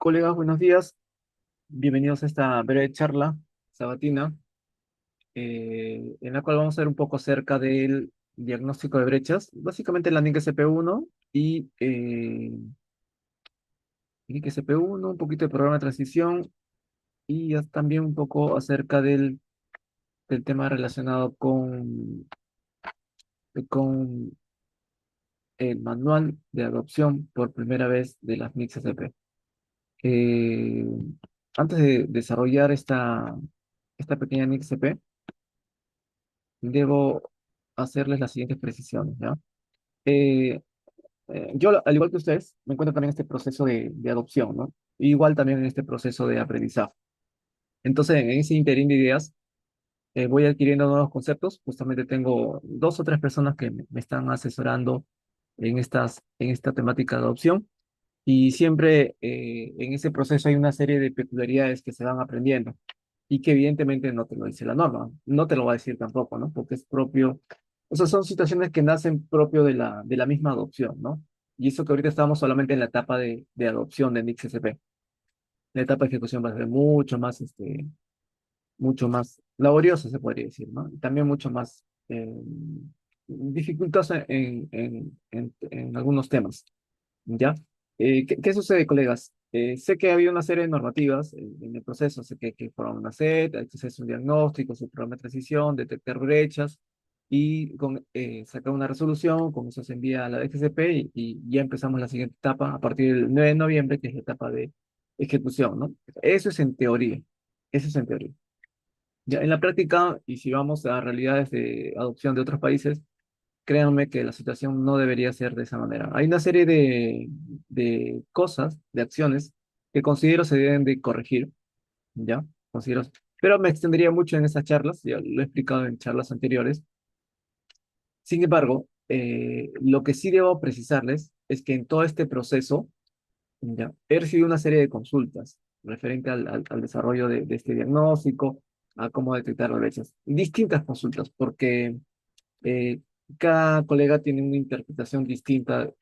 Colegas, buenos días. Bienvenidos a esta breve charla sabatina, en la cual vamos a ver un poco acerca del diagnóstico de brechas, básicamente la NIC SP1 NIC SP1, un poquito de programa de transición y ya también un poco acerca del tema relacionado con el manual de adopción por primera vez de las NICs SP. Eh, Antes de desarrollar esta pequeña NIC SP, debo hacerles las siguientes precisiones, ¿ya? Eh, yo, al igual que ustedes, me encuentro también en este proceso de adopción, ¿no? Igual también en este proceso de aprendizaje. Entonces, en ese interín de ideas, voy adquiriendo nuevos conceptos. Justamente tengo dos o tres personas que me están asesorando en esta temática de adopción. Y siempre en ese proceso hay una serie de peculiaridades que se van aprendiendo y que evidentemente no te lo dice la norma, no te lo va a decir tampoco, ¿no? Porque es propio, o sea, son situaciones que nacen propio de la misma adopción, ¿no? Y eso que ahorita estamos solamente en la etapa de adopción de NICS-SP. La etapa de ejecución va a ser mucho más laboriosa, se podría decir, ¿no? Y también mucho más dificultosa en algunos temas. ¿Ya? ¿Qué sucede, colegas? Sé que ha habido una serie de normativas en el proceso, sé que hay que formar una SET, hay que hacer un diagnóstico, su programa de transición, detectar brechas y sacar una resolución, con eso se envía a la DGCP y ya empezamos la siguiente etapa a partir del 9 de noviembre, que es la etapa de ejecución, ¿no? Eso es en teoría, eso es en teoría. Ya en la práctica, y si vamos a realidades de adopción de otros países, créanme que la situación no debería ser de esa manera. Hay una serie de cosas, de acciones, que considero se deben de corregir, ¿ya? Considero, pero me extendería mucho en esas charlas, ya lo he explicado en charlas anteriores. Sin embargo, lo que sí debo precisarles es que en todo este proceso, ya, he recibido una serie de consultas referente al desarrollo de este diagnóstico, a cómo detectar las brechas. Distintas consultas, porque eh, cada colega tiene una interpretación distinta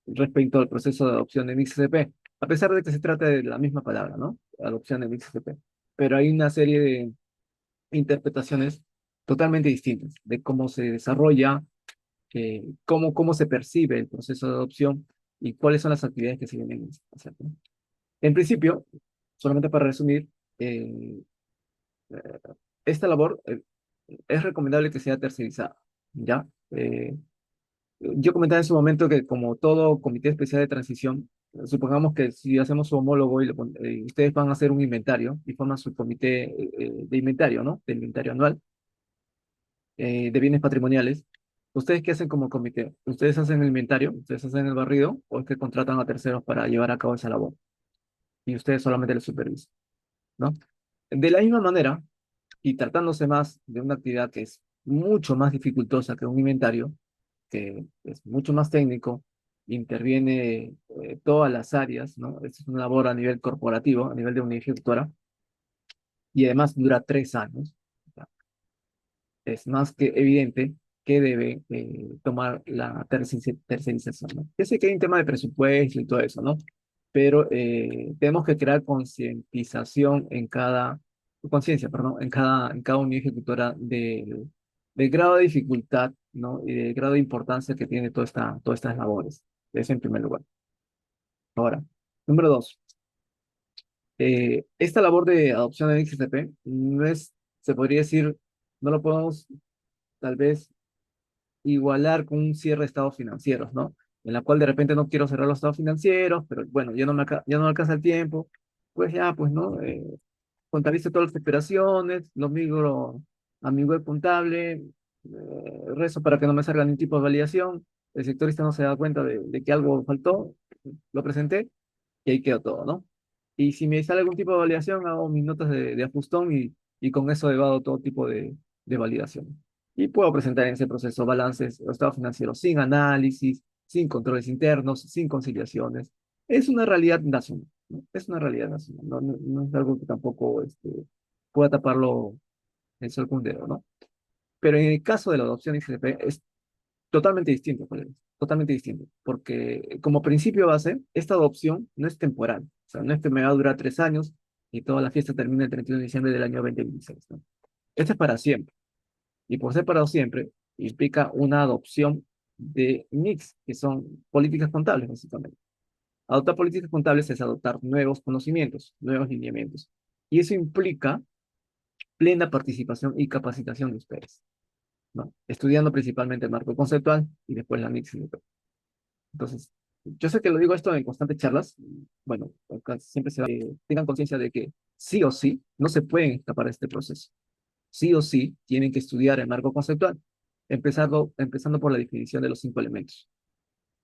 respecto al proceso de adopción de MixCP, a pesar de que se trata de la misma palabra, ¿no? Adopción de MixCP. Pero hay una serie de interpretaciones totalmente distintas de cómo se desarrolla, cómo se percibe el proceso de adopción y cuáles son las actividades que se vienen a hacer, ¿no? En principio, solamente para resumir, eh, eh, esta labor es recomendable que sea tercerizada, ¿ya? Yo comentaba en su momento que como todo comité especial de transición, supongamos que si hacemos su homólogo ustedes van a hacer un inventario y forman su comité de inventario, ¿no? De inventario anual de bienes patrimoniales. ¿Ustedes qué hacen como comité? ¿Ustedes hacen el inventario? ¿Ustedes hacen el barrido? ¿O es que contratan a terceros para llevar a cabo esa labor? Y ustedes solamente lo supervisan, ¿no? De la misma manera, y tratándose más de una actividad que es mucho más dificultosa que un inventario, que es mucho más técnico, interviene todas las áreas, ¿no? Es una labor a nivel corporativo, a nivel de unidad ejecutora, y además dura 3 años. O sea, es más que evidente que debe tomar la tercerización, ¿no? Yo sé que hay un tema de presupuesto y todo eso, ¿no? Pero tenemos que crear concientización conciencia, perdón, en cada unidad ejecutora del grado de dificultad, ¿no? Y del grado de importancia que tiene todas estas labores. Eso en primer lugar. Ahora, número dos, esta labor de adopción de XTP no es, se podría decir, no lo podemos tal vez igualar con un cierre de estados financieros, ¿no? En la cual de repente no quiero cerrar los estados financieros, pero bueno, ya no me alcanza el tiempo, pues ya, pues, ¿no? Contabilizo todas las operaciones, lo migro a mi web contable, rezo para que no me salga ningún tipo de validación, el sectorista no se da cuenta de que algo faltó, lo presenté y ahí quedó todo, ¿no? Y si me sale algún tipo de validación, hago mis notas de ajustón y con eso evado todo tipo de validación. Y puedo presentar en ese proceso balances o estados financieros sin análisis, sin controles internos, sin conciliaciones. Es una realidad nacional, ¿no? Es una realidad nacional, no es algo que tampoco pueda taparlo el sol con un dedo, ¿no? Pero en el caso de la adopción ICP, Totalmente distinto, colegas, totalmente distinto, porque como principio base, esta adopción no es temporal, o sea, no es que me va a durar 3 años y toda la fiesta termina el 31 de diciembre del año 2026, ¿no? Esto es para siempre, y por ser para siempre, implica una adopción de mix, que son políticas contables, básicamente. Adoptar políticas contables es adoptar nuevos conocimientos, nuevos lineamientos, y eso implica plena participación y capacitación de ustedes, ¿no? Estudiando principalmente el marco conceptual y después la mix. Entonces, yo sé que lo digo esto en constantes charlas, bueno, acá siempre se va, tengan conciencia de que sí o sí no se pueden escapar de este proceso. Sí o sí tienen que estudiar el marco conceptual, empezando por la definición de los 5 elementos,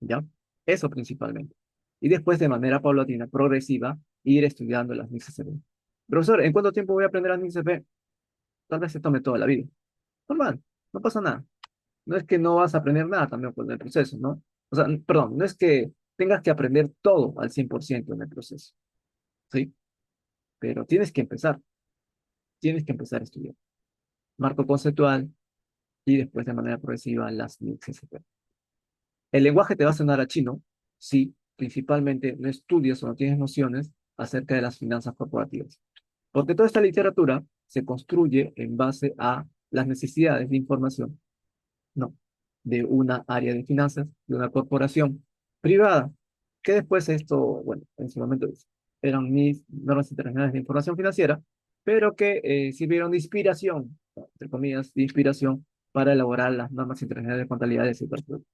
¿ya? Eso principalmente. Y después, de manera paulatina, progresiva, ir estudiando las NICSP. Profesor, ¿en cuánto tiempo voy a aprender las NICSP? Tal vez se tome toda la vida. Normal, no pasa nada. No es que no vas a aprender nada también con el proceso, ¿no? O sea, perdón, no es que tengas que aprender todo al 100% en el proceso, ¿sí? Pero tienes que empezar a estudiar. Marco conceptual y después de manera progresiva las NICs, etc. El lenguaje te va a sonar a chino, sí, principalmente no estudias o no tienes nociones acerca de las finanzas corporativas. Porque toda esta literatura se construye en base a las necesidades de información, no, de una área de finanzas, de una corporación privada, que después esto, bueno, en su momento eran mis normas internacionales de información financiera, pero que sirvieron de inspiración, ¿no? Entre comillas, de inspiración para elaborar las normas internacionales de contabilidad del sector público.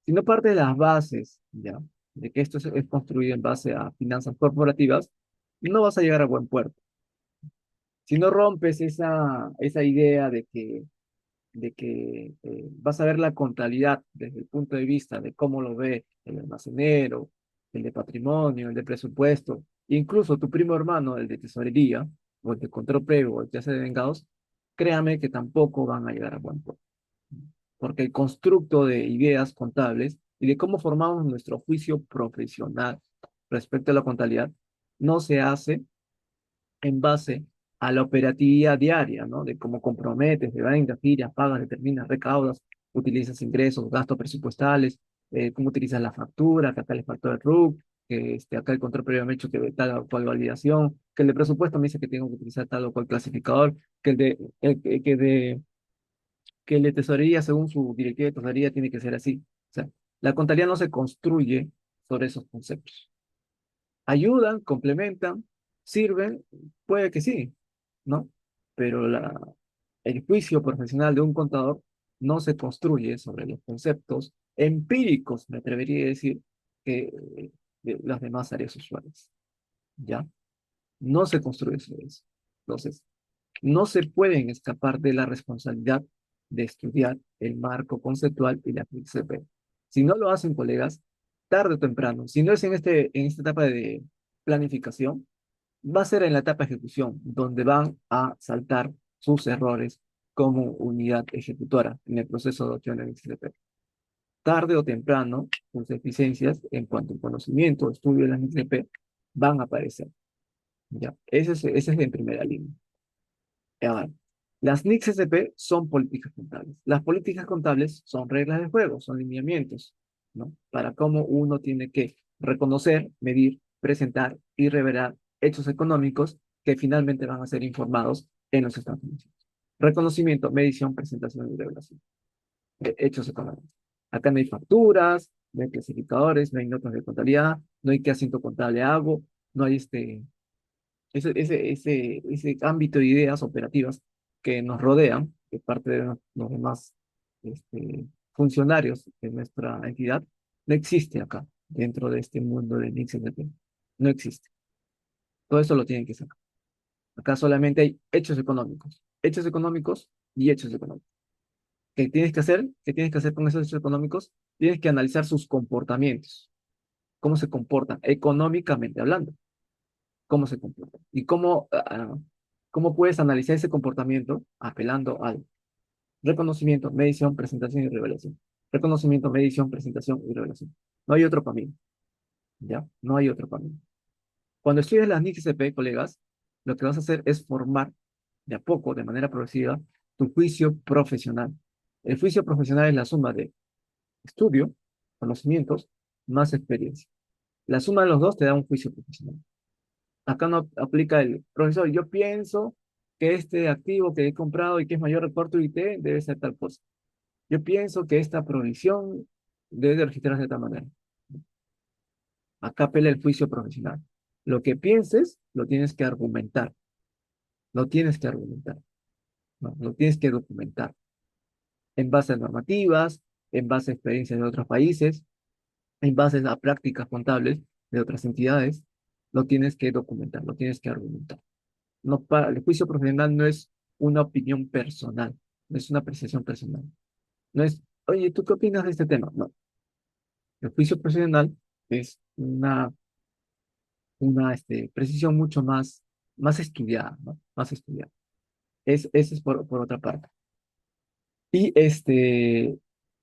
Si no parte de las bases, ¿ya? De que esto es construido en base a finanzas corporativas, no vas a llegar a buen puerto. Si no rompes esa idea de que vas a ver la contabilidad desde el punto de vista de cómo lo ve el almacenero, el de patrimonio, el de presupuesto, incluso tu primo hermano, el de tesorería, o el de control previo, o el que hace de vengados, créame que tampoco van a llegar a buen puerto. Porque el constructo de ideas contables y de cómo formamos nuestro juicio profesional respecto a la contabilidad no se hace en base a la operatividad diaria, ¿no? De cómo comprometes, de ventas, giras, pagas, determinas, recaudas, utilizas ingresos, gastos presupuestales, cómo utilizas la factura, que acá les faltó el RUC, que acá el control previo me ha hecho que tal o cual validación, que el de presupuesto me dice que tengo que utilizar tal o cual clasificador, que el de tesorería, según su directiva de tesorería, tiene que ser así. O sea, la contabilidad no se construye sobre esos conceptos. Ayudan, complementan, sirven, puede que sí, ¿no? Pero el juicio profesional de un contador no se construye sobre los conceptos empíricos, me atrevería a decir, que de las demás áreas usuales, ¿ya? No se construye sobre eso. Entonces, no se pueden escapar de la responsabilidad de estudiar el marco conceptual y la FLXCP. Si no lo hacen, colegas, tarde o temprano, si no es en esta etapa de planificación, va a ser en la etapa de ejecución, donde van a saltar sus errores como unidad ejecutora en el proceso de adopción del XCP. Tarde o temprano, sus deficiencias en cuanto al conocimiento, estudio de la XCP, van a aparecer. ¿Ya? Ese es en primera línea. Ahora, las NICs SP son políticas contables. Las políticas contables son reglas de juego, son lineamientos, ¿no? Para cómo uno tiene que reconocer, medir, presentar y revelar hechos económicos que finalmente van a ser informados en los estados financieros. Reconocimiento, medición, presentación y revelación de hechos económicos. Acá no hay facturas, no hay clasificadores, no hay notas de contabilidad, no hay qué asiento contable hago, no hay ese ámbito de ideas operativas que nos rodean, de parte de los demás funcionarios de nuestra entidad, no existe acá, dentro de este mundo de NICSP. No existe. Todo eso lo tienen que sacar. Acá solamente hay hechos económicos y hechos económicos. ¿Qué tienes que hacer? ¿Qué tienes que hacer con esos hechos económicos? Tienes que analizar sus comportamientos, cómo se comportan económicamente hablando, cómo se comporta. Y cómo puedes analizar ese comportamiento apelando al reconocimiento, medición, presentación y revelación. Reconocimiento, medición, presentación y revelación. No hay otro camino, ¿ya? No hay otro camino. Cuando estudias las NICSP, colegas, lo que vas a hacer es formar de a poco, de manera progresiva, tu juicio profesional. El juicio profesional es la suma de estudio, conocimientos, más experiencia. La suma de los dos te da un juicio profesional. Acá no aplica el profesor, yo pienso que este activo que he comprado y que es mayor reporte UIT debe ser tal cosa. Yo pienso que esta provisión debe de registrarse de tal manera. Acá apela el juicio profesional. Lo que pienses, lo tienes que argumentar. Lo tienes que argumentar. ¿No? Lo tienes que documentar. En base a normativas, en base a experiencias de otros países, en base a prácticas contables de otras entidades, lo tienes que documentar, lo tienes que argumentar. No para, el juicio profesional no es una opinión personal, no es una apreciación personal. No es, oye, ¿tú qué opinas de este tema? No. El juicio profesional es una precisión mucho más estudiada, ¿no? Más estudiada. Ese es por otra parte. Y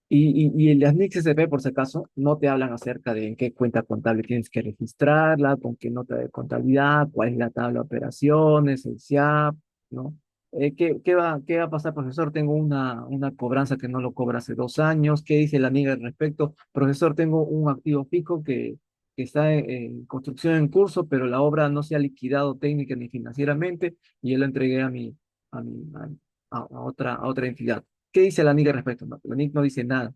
y las NICs SP, por si acaso, no te hablan acerca de en qué cuenta contable tienes que registrarla, con qué nota de contabilidad, cuál es la tabla de operaciones, el SIAP, ¿no? ¿Qué va a pasar, profesor? Tengo una cobranza que no lo cobra hace 2 años. ¿Qué dice la amiga al respecto? Profesor, tengo un activo fijo que está en construcción en curso, pero la obra no se ha liquidado técnica ni financieramente y yo lo entregué a, mi, a otra entidad. ¿Qué dice la NIC al respecto? No, la NIC no dice nada.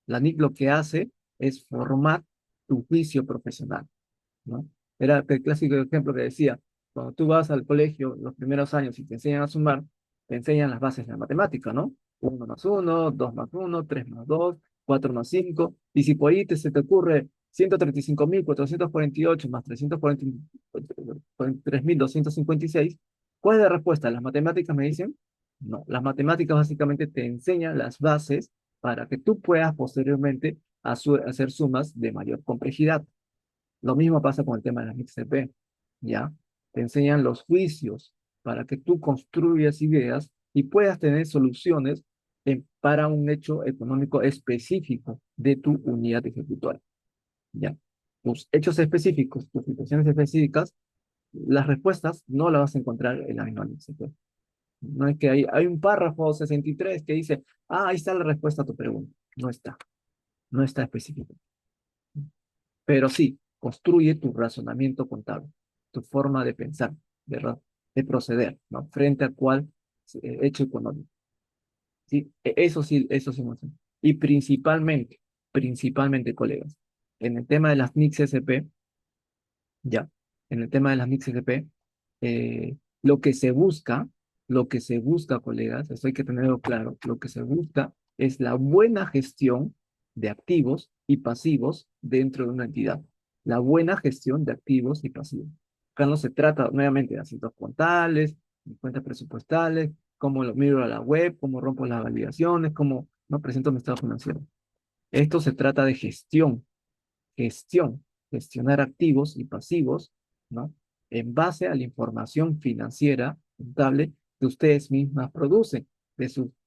La NIC lo que hace es formar tu juicio profesional, ¿no? Era el clásico ejemplo que decía, cuando tú vas al colegio los primeros años y te enseñan a sumar, te enseñan las bases de la matemática, ¿no? Uno más uno, 2 más uno, 3 más 2, 4 más 5, y si por ahí se te ocurre 135.448 más 343.256, ¿cuál es la respuesta? ¿Las matemáticas me dicen? No, las matemáticas básicamente te enseñan las bases para que tú puedas posteriormente hacer sumas de mayor complejidad. Lo mismo pasa con el tema de las MIXTP, ¿ya? Te enseñan los juicios para que tú construyas ideas y puedas tener soluciones para un hecho económico específico de tu unidad ejecutora, ¿ya? Tus hechos específicos, tus situaciones específicas, las respuestas no las vas a encontrar en la misma MIXTP. No es que hay un párrafo 63 que dice, ahí está la respuesta a tu pregunta. No está específico. Pero sí, construye tu razonamiento contable, tu forma de pensar, de proceder, ¿no? Frente a cuál hecho económico. ¿Sí? Eso sí, Monse. Y principalmente, colegas, en el tema de las MIX SP, ya, en el tema de las MIX SP, lo que se busca, colegas, eso hay que tenerlo claro, lo que se busca es la buena gestión de activos y pasivos dentro de una entidad. La buena gestión de activos y pasivos. Acá no se trata nuevamente de asuntos contables, de cuentas presupuestales, cómo lo miro a la web, cómo rompo las validaciones, cómo no presento mi estado financiero. Esto se trata de gestión, gestionar activos y pasivos, ¿no? En base a la información financiera contable que ustedes mismas producen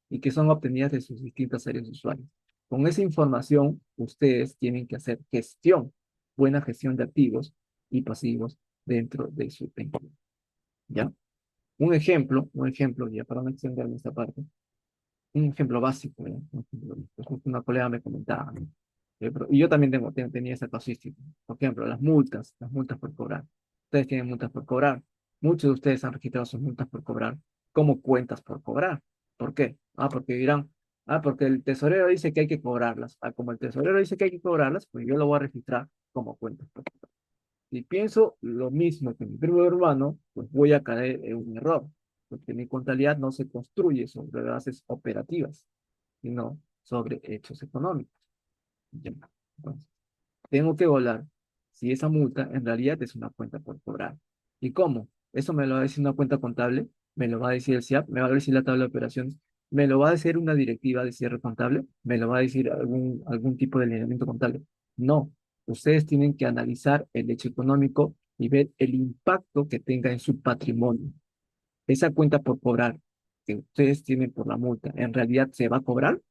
y que son obtenidas de sus distintas áreas de usuarios. Con esa información, ustedes tienen que hacer buena gestión de activos y pasivos dentro de su entidad, ¿ya? Un ejemplo, ya para no extenderme esta parte, un ejemplo básico, ¿no? Justo una colega me comentaba, ¿no? Y yo también tenía esa casuística. Por ejemplo, las multas por cobrar. Ustedes tienen multas por cobrar. Muchos de ustedes han registrado sus multas por cobrar como cuentas por cobrar. ¿Por qué? Porque dirán, porque el tesorero dice que hay que cobrarlas. Como el tesorero dice que hay que cobrarlas, pues yo lo voy a registrar como cuentas por cobrar. Si pienso lo mismo que mi primo hermano, pues voy a caer en un error, porque mi contabilidad no se construye sobre bases operativas, sino sobre hechos económicos. Ya. Entonces, tengo que volar si esa multa en realidad es una cuenta por cobrar. ¿Y cómo? Eso me lo va a decir una cuenta contable, me lo va a decir el SIAP, me va a decir la tabla de operaciones, me lo va a decir una directiva de cierre contable, me lo va a decir algún tipo de lineamiento contable. No, ustedes tienen que analizar el hecho económico y ver el impacto que tenga en su patrimonio. Esa cuenta por cobrar que ustedes tienen por la multa, ¿en realidad se va a cobrar?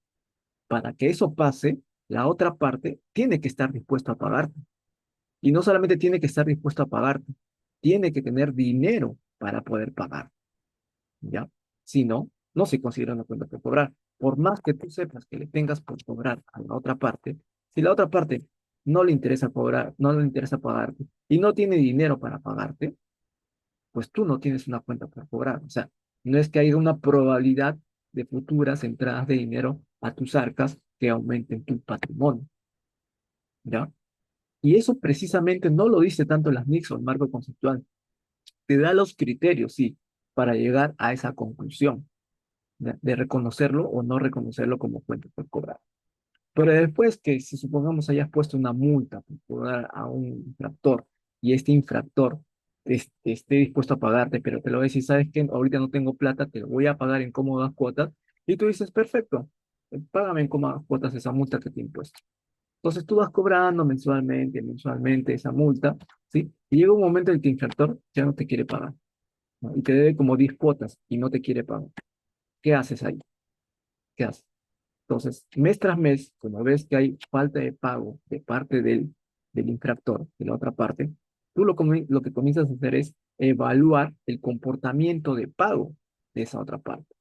Para que eso pase, la otra parte tiene que estar dispuesta a pagarte. Y no solamente tiene que estar dispuesto a pagarte, tiene que tener dinero para poder pagar, ¿ya? Si no, no se considera una cuenta por cobrar. por más que tú sepas que le tengas por cobrar a la otra parte, si la otra parte no le interesa cobrar, no le interesa pagarte y no tiene dinero para pagarte, pues tú no tienes una cuenta para cobrar. O sea, no es que haya una probabilidad de futuras entradas de dinero a tus arcas que aumenten tu patrimonio, ¿ya? Y eso precisamente no lo dice tanto las NICs o el marco conceptual. Te da los criterios, sí, para llegar a esa conclusión de reconocerlo o no reconocerlo como cuenta por cobrar. Pero después que, si supongamos hayas puesto una multa por cobrar a un infractor y este infractor esté dispuesto a pagarte, pero te lo va a decir, ¿sabes qué? Ahorita no tengo plata, te lo voy a pagar en cómodas cuotas. Y tú dices, perfecto, págame en cómodas cuotas esa multa que te he impuesto. Entonces tú vas cobrando mensualmente esa multa, ¿sí? Y llega un momento en que el infractor ya no te quiere pagar, ¿no? Y te debe como 10 cuotas y no te quiere pagar. ¿Qué haces ahí? ¿Qué haces? Entonces, mes tras mes, como ves que hay falta de pago de parte del infractor, de la otra parte, tú lo que comienzas a hacer es evaluar el comportamiento de pago de esa otra parte,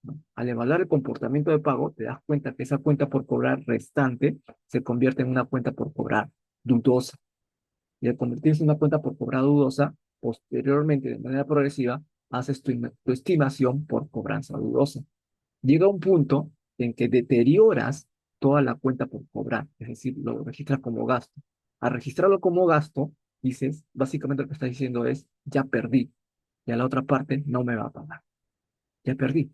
¿no? Al evaluar el comportamiento de pago, te das cuenta que esa cuenta por cobrar restante se convierte en una cuenta por cobrar dudosa. Y al convertirse en una cuenta por cobrar dudosa, posteriormente, de manera progresiva, haces tu estimación por cobranza dudosa. Llega un punto en que deterioras toda la cuenta por cobrar, es decir, lo registras como gasto. Al registrarlo como gasto, dices, básicamente lo que estás diciendo es, ya perdí, y a la otra parte no me va a pagar, ya perdí.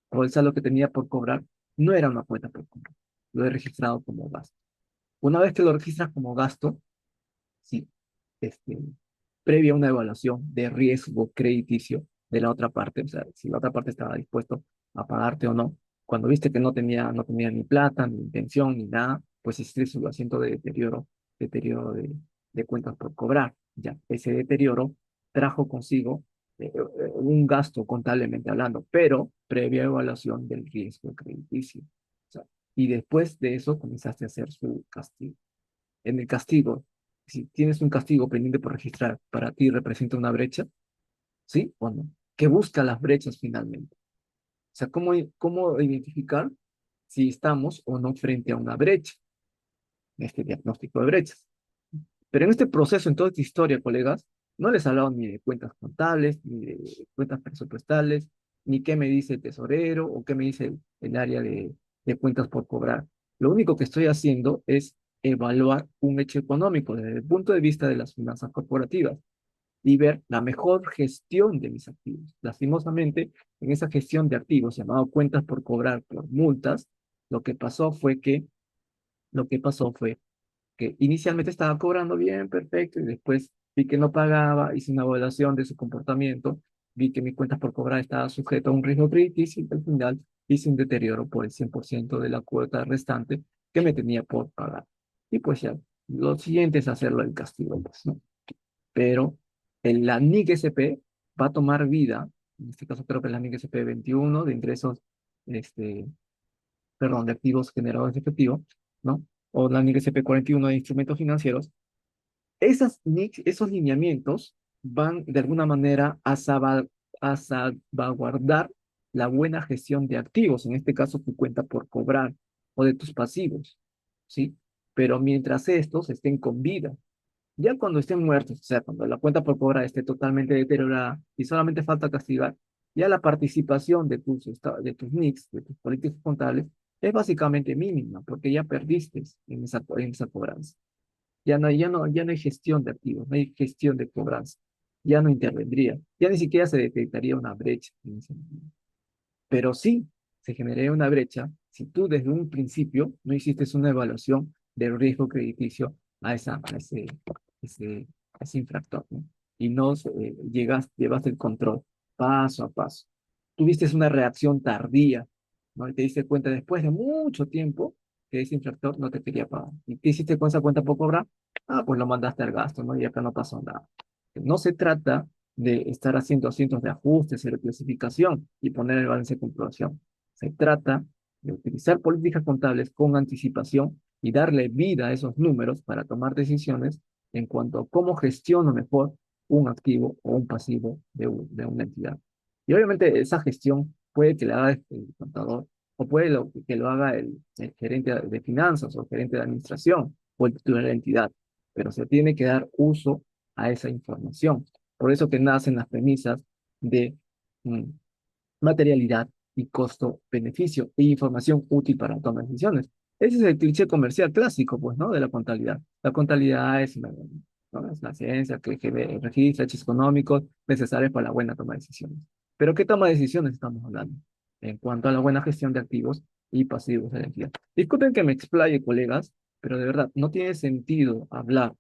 O el saldo que tenía por cobrar no era una cuenta por cobrar, lo he registrado como gasto. Una vez que lo registras como gasto, sí, este, previa a una evaluación de riesgo crediticio de la otra parte, o sea, si la otra parte estaba dispuesto a pagarte o no. Cuando viste que no tenía ni plata, ni intención, ni nada, pues hiciste su asiento de deterioro de cuentas por cobrar. Ya, ese deterioro trajo consigo un gasto contablemente hablando, pero previa evaluación del riesgo crediticio. O sea, y después de eso comenzaste a hacer su castigo. En el castigo, si tienes un castigo pendiente por registrar, para ti representa una brecha, ¿sí o no? ¿Qué busca las brechas finalmente? O sea, ¿cómo identificar si estamos o no frente a una brecha, en este diagnóstico de brechas? Pero en este proceso, en toda esta historia, colegas, no les he hablado ni de cuentas contables, ni de cuentas presupuestales, ni qué me dice el tesorero o qué me dice el área de cuentas por cobrar. Lo único que estoy haciendo es evaluar un hecho económico desde el punto de vista de las finanzas corporativas y ver la mejor gestión de mis activos. Lastimosamente, en esa gestión de activos, llamado cuentas por cobrar por multas, lo que pasó fue que, lo que pasó fue que inicialmente estaba cobrando bien, perfecto, y después vi que no pagaba, hice una evaluación de su comportamiento, vi que mi cuenta por cobrar estaba sujeta a un riesgo crítico y al final hice un deterioro por el 100% de la cuota restante que me tenía por pagar. Y pues ya, lo siguiente es hacerlo el castigo, pues, ¿no? Pero la NIC SP va a tomar vida, en este caso creo que es la NIC SP 21 de ingresos, este, perdón, de activos generados de efectivo, ¿no? O la NIC SP 41 de instrumentos financieros. Esas NICs, esos lineamientos van de alguna manera a salvaguardar la buena gestión de activos, en este caso tu cuenta por cobrar o de tus pasivos, ¿sí? Pero mientras estos estén con vida, ya cuando estén muertos, o sea, cuando la cuenta por cobrar esté totalmente deteriorada y solamente falta castigar, ya la participación de tus NICs, de tus políticas contables, es básicamente mínima, porque ya perdiste en esa cobranza. Ya no hay gestión de activos, no hay gestión de cobranza. Ya no intervendría, ya ni siquiera se detectaría una brecha en ese sentido. Pero sí se generaría una brecha si tú desde un principio no hiciste una evaluación del riesgo crediticio ese, a ese infractor, ¿no? Y no llevaste el control paso a paso. Tuviste una reacción tardía, ¿no? Y te diste cuenta después de mucho tiempo que ese infractor no te quería pagar. ¿Y qué hiciste con esa cuenta por cobrar? Ah, pues lo mandaste al gasto, ¿no? Y acá no pasó nada. No se trata de estar haciendo cientos de ajustes y reclasificación y poner el balance de comprobación. Se trata de utilizar políticas contables con anticipación y darle vida a esos números para tomar decisiones en cuanto a cómo gestiono mejor un activo o un pasivo de una entidad. Y obviamente esa gestión puede que la haga el contador, o puede que lo haga el gerente de finanzas o el gerente de administración o el titular de la entidad, pero se tiene que dar uso a esa información. Por eso que nacen las premisas de mm, materialidad y costo-beneficio e información útil para tomar decisiones. Ese es el cliché comercial clásico, pues, ¿no? De la contabilidad. La contabilidad es, ¿no? Es la ciencia que registra hechos económicos necesarios para la buena toma de decisiones. Pero ¿qué toma de decisiones estamos hablando? En cuanto a la buena gestión de activos y pasivos de la entidad. Disculpen que me explaye, colegas, pero de verdad, no tiene sentido hablar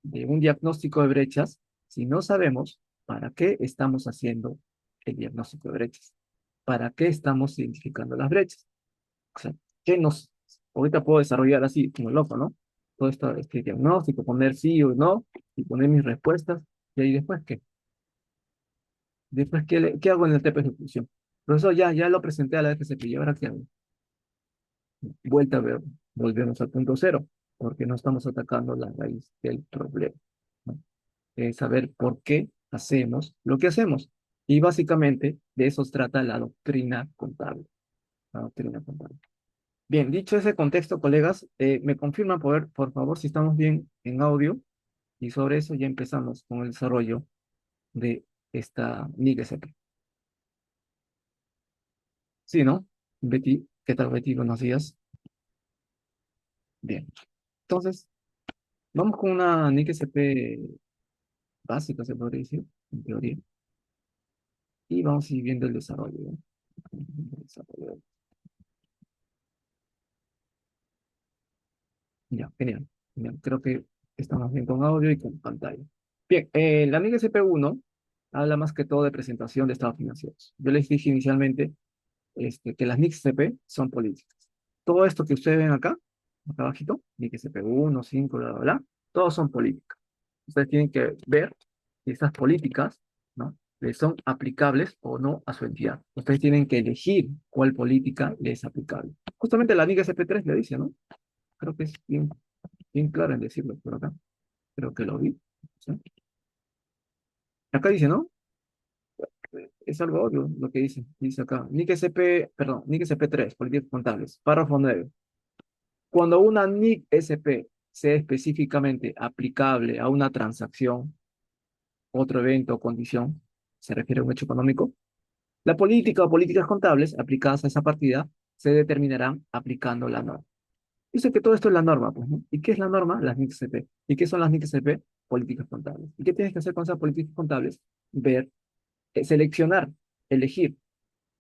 de un diagnóstico de brechas si no sabemos para qué estamos haciendo el diagnóstico de brechas. ¿Para qué estamos identificando las brechas? O sea, ¿qué nos... Ahorita puedo desarrollar así, como loco, ¿no? Todo esto, este diagnóstico, poner sí o no, y poner mis respuestas, y ahí después, ¿qué? Después, ¿qué hago en el TP de ejecución? Profesor, ya lo presenté a la FCP, ¿y ahora qué hago? Vuelta a ver, volvemos al punto cero, porque no estamos atacando la raíz del problema, ¿no? Saber por qué hacemos lo que hacemos. Y básicamente de eso se trata la doctrina contable. La doctrina contable. Bien, dicho ese contexto, colegas, me confirman por favor si estamos bien en audio y sobre eso ya empezamos con el desarrollo de esta NIC-SP. Sí, ¿no? Betty, ¿qué tal, Betty? Buenos días. Bien. Entonces, vamos con una NIC-SP básica, se podría decir, en teoría, y vamos a ir viendo el desarrollo, ¿no? El desarrollo. Ya, genial. Genial. Creo que estamos bien con audio y con pantalla. Bien, la amiga SP1 habla más que todo de presentación de estados financieros. Yo les dije inicialmente que las NICs CP son políticas. Todo esto que ustedes ven acá abajito, NIC CP1, 5, bla, bla, bla, todos son políticas. Ustedes tienen que ver si estas políticas, ¿no? Les son aplicables o no a su entidad. Ustedes tienen que elegir cuál política les es aplicable. Justamente la NIC CP3 le dice, ¿no? Creo que es bien claro en decirlo por acá. Creo que lo vi. ¿Sí? Acá dice, ¿no? Es algo obvio lo que dice. Dice acá, NIC SP, perdón, NIC SP3, políticas contables, párrafo 9. Cuando una NIC SP sea específicamente aplicable a una transacción, otro evento o condición, se refiere a un hecho económico, la política o políticas contables aplicadas a esa partida se determinarán aplicando la norma. Dice que todo esto es la norma, pues, ¿no? ¿Y qué es la norma? Las NIC CP. ¿Y qué son las NIC CP? Políticas contables. ¿Y qué tienes que hacer con esas políticas contables? Ver, seleccionar, elegir,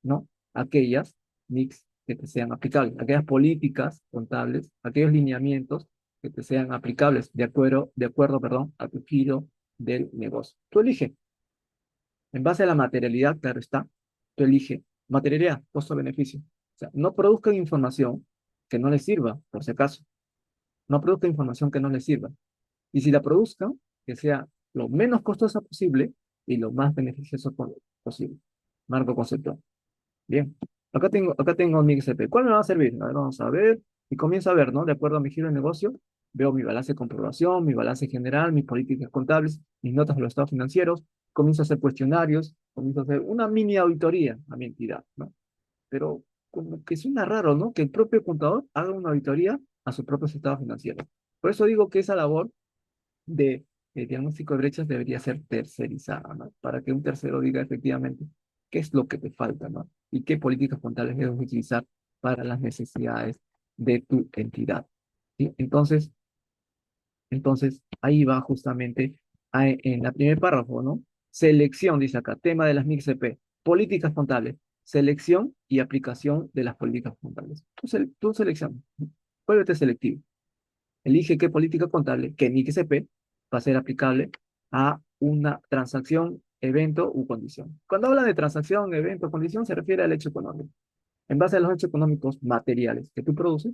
¿no? Aquellas NICs que te sean aplicables, aquellas políticas contables, aquellos lineamientos que te sean aplicables perdón, a tu giro del negocio. Tú elige, en base a la materialidad, claro está, tú elige materialidad, costo-beneficio. O sea, no produzcan información que no les sirva, por si acaso. No produzca información que no les sirva. Y si la produzcan, que sea lo menos costosa posible y lo más beneficioso posible. Marco conceptual. Bien. Acá tengo mi XP. ¿Cuál me va a servir? A ver, vamos a ver. Y comienzo a ver, ¿no? De acuerdo a mi giro de negocio, veo mi balance de comprobación, mi balance general, mis políticas contables, mis notas de los estados financieros. Comienzo a hacer cuestionarios, comienzo a hacer una mini auditoría a mi entidad, ¿no? Pero como que suena raro, ¿no? Que el propio contador haga una auditoría a sus propios estados financieros. Por eso digo que esa labor de diagnóstico de brechas debería ser tercerizada, ¿no? Para que un tercero diga efectivamente qué es lo que te falta, ¿no? Y qué políticas contables debes utilizar para las necesidades de tu entidad. ¿Sí? Entonces, ahí va justamente en la primer párrafo, ¿no? Selección, dice acá, tema de las MIC-CP, políticas contables, selección y aplicación de las políticas contables. Tú seleccionas, vuélvete selectivo. Elige qué política contable, qué NIC-CP va a ser aplicable a una transacción, evento u condición. Cuando habla de transacción, evento o condición, se refiere al hecho económico. En base a los hechos económicos materiales que tú produces,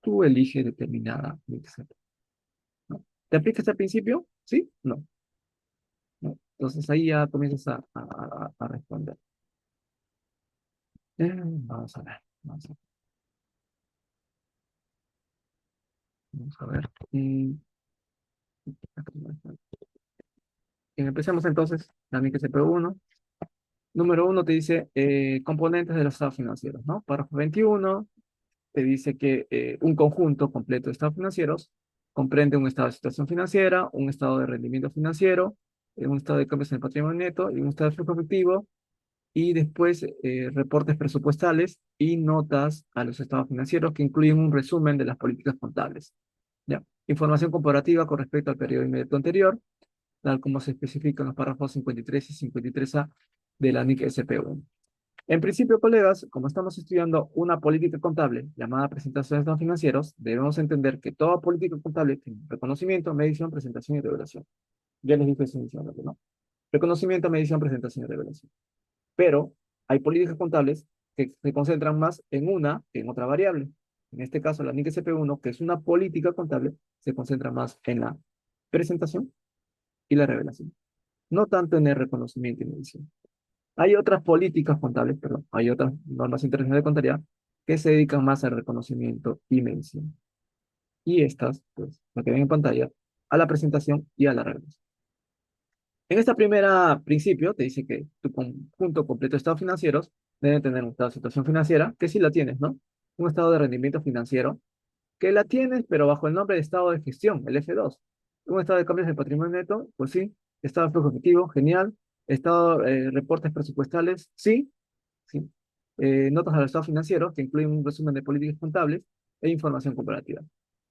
tú eliges determinada NIC-CP, ¿no? ¿Te aplica este principio? ¿Sí? No. ¿No? Entonces ahí ya comienzas a responder. Vamos a ver. Vamos a ver. Y, bien, empecemos entonces. La NIC-CP1. Número uno te dice componentes de los estados financieros, ¿no? Párrafo 21 te dice que un conjunto completo de estados financieros comprende un estado de situación financiera, un estado de rendimiento financiero, un estado de cambios en el patrimonio neto y un estado de flujo efectivo, y después reportes presupuestales y notas a los estados financieros que incluyen un resumen de las políticas contables. ¿Ya? Información comparativa con respecto al periodo inmediato anterior, tal como se especifica en los párrafos 53 y 53A de la NIC SP1. En principio, colegas, como estamos estudiando una política contable llamada presentación de estados financieros, debemos entender que toda política contable tiene reconocimiento, medición, presentación y revelación. Ya les dije eso inicialmente, ¿no? Reconocimiento, medición, presentación y revelación. Pero hay políticas contables que se concentran más en una que en otra variable. En este caso, la NIC SP1, que es una política contable, se concentra más en la presentación y la revelación, no tanto en el reconocimiento y medición. Hay otras políticas contables, perdón, hay otras normas internacionales de contabilidad que se dedican más al reconocimiento y medición. Y estas, pues, lo que ven en pantalla, a la presentación y a la revelación. En esta primera principio te dice que tu conjunto completo de estados financieros debe tener un estado de situación financiera, que sí la tienes, ¿no? Un estado de rendimiento financiero, que la tienes, pero bajo el nombre de estado de gestión, el F2. Un estado de cambios de patrimonio neto, pues sí. Estado de flujo efectivo, genial. Estado, reportes presupuestales, sí, sí. Notas a los estados financieros, que incluyen un resumen de políticas contables e información comparativa.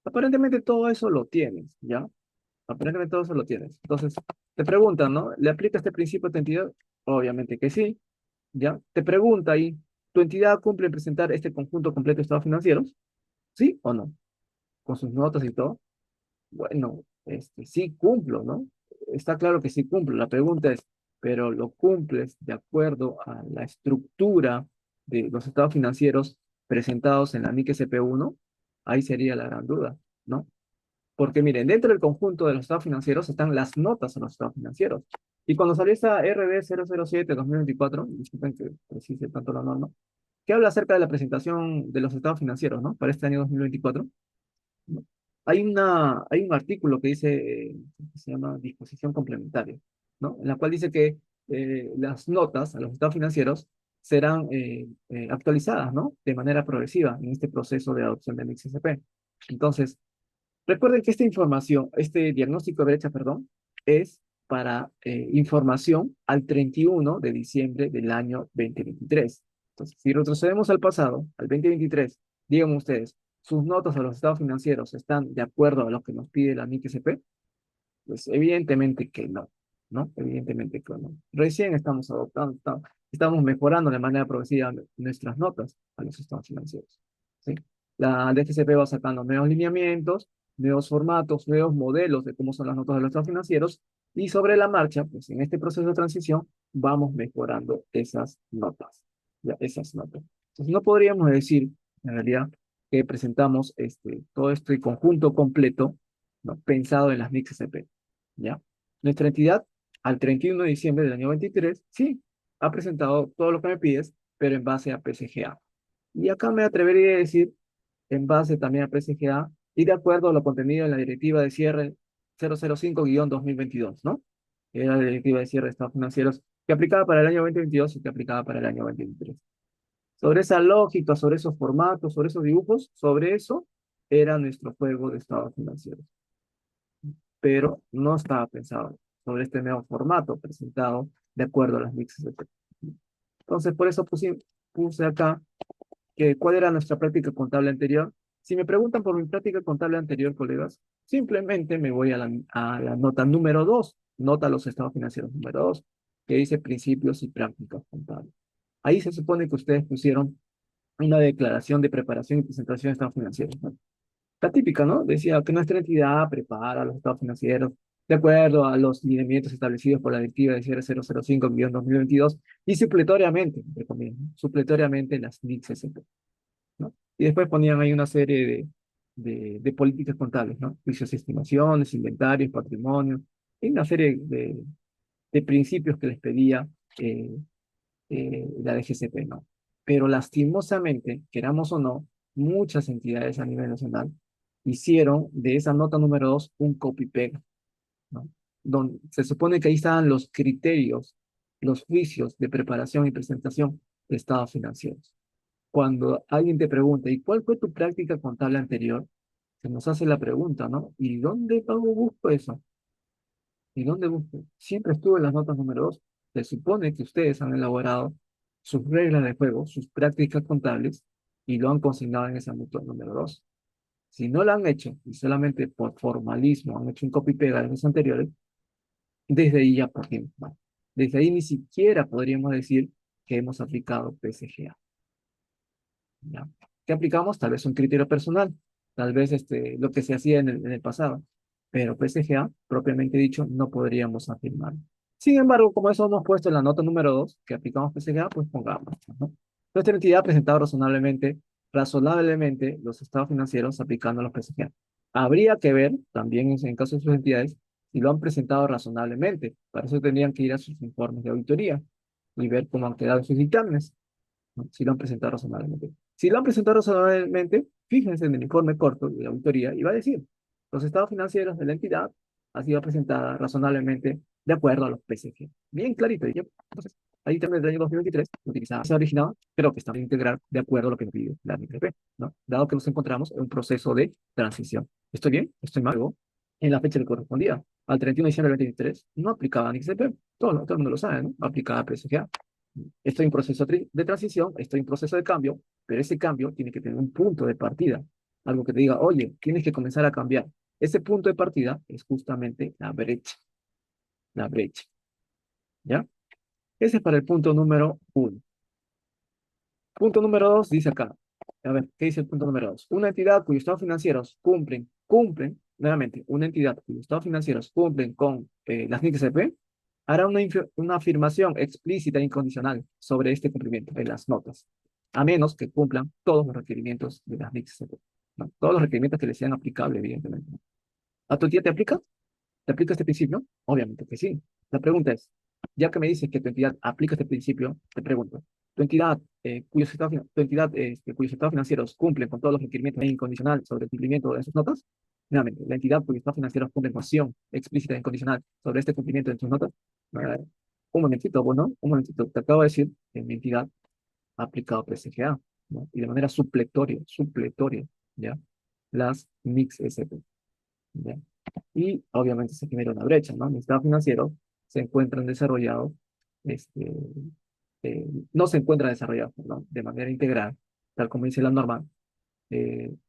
Aparentemente todo eso lo tienes, ¿ya? Aparentemente todo eso lo tienes. Entonces, te preguntan, ¿no? ¿Le aplica este principio a tu entidad? Obviamente que sí, ¿ya? Te pregunta ahí, ¿tu entidad cumple en presentar este conjunto completo de estados financieros? ¿Sí o no? Con sus notas y todo. Bueno, sí cumplo, ¿no? Está claro que sí cumplo. La pregunta es, ¿pero lo cumples de acuerdo a la estructura de los estados financieros presentados en la NIC SP1? Ahí sería la gran duda, ¿no? Porque miren, dentro del conjunto de los estados financieros están las notas a los estados financieros. Y cuando salió esta RD 007-2024, disculpen que precise tanto la norma, que habla acerca de la presentación de los estados financieros, ¿no? Para este año 2024, ¿no? Hay un artículo que dice, que se llama disposición complementaria, ¿no? En la cual dice que las notas a los estados financieros serán actualizadas, ¿no? De manera progresiva en este proceso de adopción del XSP. Entonces, recuerden que esta información, este diagnóstico de brecha, perdón, es para información al 31 de diciembre del año 2023. Entonces, si retrocedemos al pasado, al 2023, digan ustedes, ¿sus notas a los estados financieros están de acuerdo a lo que nos pide la NIC-SP? Pues evidentemente que no, ¿no? Evidentemente que no. Recién estamos adoptando, estamos mejorando de manera progresiva nuestras notas a los estados financieros, ¿sí? La DGCP va sacando nuevos lineamientos, nuevos formatos, nuevos modelos de cómo son las notas de los estados financieros, y sobre la marcha, pues en este proceso de transición, vamos mejorando esas notas, ya, esas notas. Entonces no podríamos decir, en realidad, que presentamos todo este conjunto completo, ¿no? Pensado en las NIC-CP. ¿Ya? Nuestra entidad, al 31 de diciembre del año 23, sí, ha presentado todo lo que me pides, pero en base a PCGA. Y acá me atrevería a decir, en base también a PCGA, y de acuerdo a lo contenido en la directiva de cierre 005-2022, ¿no? Era la directiva de cierre de estados financieros que aplicaba para el año 2022 y que aplicaba para el año 2023. Sobre esa lógica, sobre esos formatos, sobre esos dibujos, sobre eso era nuestro juego de estados financieros, pero no estaba pensado sobre este nuevo formato presentado de acuerdo a las mixes de texto. Entonces, por eso puse acá que cuál era nuestra práctica contable anterior. Si me preguntan por mi práctica contable anterior, colegas, simplemente me voy a la nota número 2, nota los estados financieros número 2, que dice principios y prácticas contables. Ahí se supone que ustedes pusieron una declaración de preparación y presentación de estados financieros, ¿no? La típica, ¿no? Decía que nuestra entidad prepara los estados financieros de acuerdo a los lineamientos establecidos por la directiva de cierre 005-2022 y supletoriamente, entre comillas, ¿no? Supletoriamente las NICS, ¿no? Y después ponían ahí una serie de políticas contables, ¿no? Juicios y estimaciones, inventarios, patrimonio, y una serie de principios que les pedía eh, la DGCP, ¿no? Pero lastimosamente, queramos o no, muchas entidades a nivel nacional hicieron de esa nota número 2 un copy-paste, ¿no? Donde se supone que ahí estaban los criterios los juicios de preparación y presentación de estados financieros. Cuando alguien te pregunta, ¿y cuál fue tu práctica contable anterior? Se nos hace la pregunta, ¿no? ¿Y dónde pago busco eso? ¿Y dónde busco? Siempre estuve en las notas número 2. Se supone que ustedes han elaborado sus reglas de juego, sus prácticas contables, y lo han consignado en esa nota número 2. Si no lo han hecho, y solamente por formalismo han hecho un copy-pega de los anteriores, desde ahí ya partimos mal. Desde ahí ni siquiera podríamos decir que hemos aplicado PSGA. ¿Ya? ¿Qué aplicamos? Tal vez un criterio personal, tal vez lo que se hacía en el pasado, pero PSGA, propiamente dicho, no podríamos afirmar. Sin embargo, como eso hemos puesto en la nota número 2 que aplicamos PSGA, pues pongamos, ¿no? Nuestra entidad ha presentado razonablemente los estados financieros aplicando los PSGA. Habría que ver, también en caso de sus entidades, si lo han presentado razonablemente. Para eso tendrían que ir a sus informes de auditoría y ver cómo han quedado sus dictámenes, ¿no? Si lo han presentado razonablemente. Si lo han presentado razonablemente, fíjense en el informe corto de la auditoría y va a decir, los estados financieros de la entidad han sido presentados razonablemente de acuerdo a los PSG. Bien clarito. ¿Ya? Entonces, ahí también del año 2023, utilizada esa original, pero que está bien integral de acuerdo a lo que nos pide la NFP, ¿no? Dado que nos encontramos en un proceso de transición. ¿Estoy bien? ¿Estoy mal? En la fecha que correspondía al 31 de diciembre del 2023, no aplicaba ni XCP. Todo el mundo lo sabe, ¿no? Aplicaba PSGA. Estoy en proceso de transición, estoy en proceso de cambio, pero ese cambio tiene que tener un punto de partida, algo que te diga, oye, tienes que comenzar a cambiar. Ese punto de partida es justamente la brecha, ¿ya? Ese es para el punto número 1. Punto número 2 dice acá, a ver, ¿qué dice el punto número 2? Una entidad cuyos estados financieros nuevamente, una entidad cuyos estados financieros cumplen con las NIC-CP, hará una afirmación explícita e incondicional sobre este cumplimiento en las notas, a menos que cumplan todos los requerimientos de las NIC-CP, ¿no? Todos los requerimientos que le sean aplicables, evidentemente. ¿A tu entidad te aplica? ¿Te aplica este principio? Obviamente que sí. La pregunta es, ya que me dices que tu entidad aplica este principio, te pregunto, cuyos estados financieros cumplen con todos los requerimientos incondicional sobre el cumplimiento de sus notas? Nuevamente, la entidad cuyos estados financieros cumplen con acción explícita e incondicional sobre este cumplimiento de sus notas. Eh, un momentito, bueno, un momentito. Te acabo de decir que mi entidad ha aplicado PSGA, ¿no? Y de manera supletoria, ¿ya? Las MIX SP, ¿ya? Y obviamente se genera una brecha, ¿no? Mis estados financieros se encuentran desarrollados, este, no se encuentran desarrollados, perdón, de manera integral, tal como dice la norma,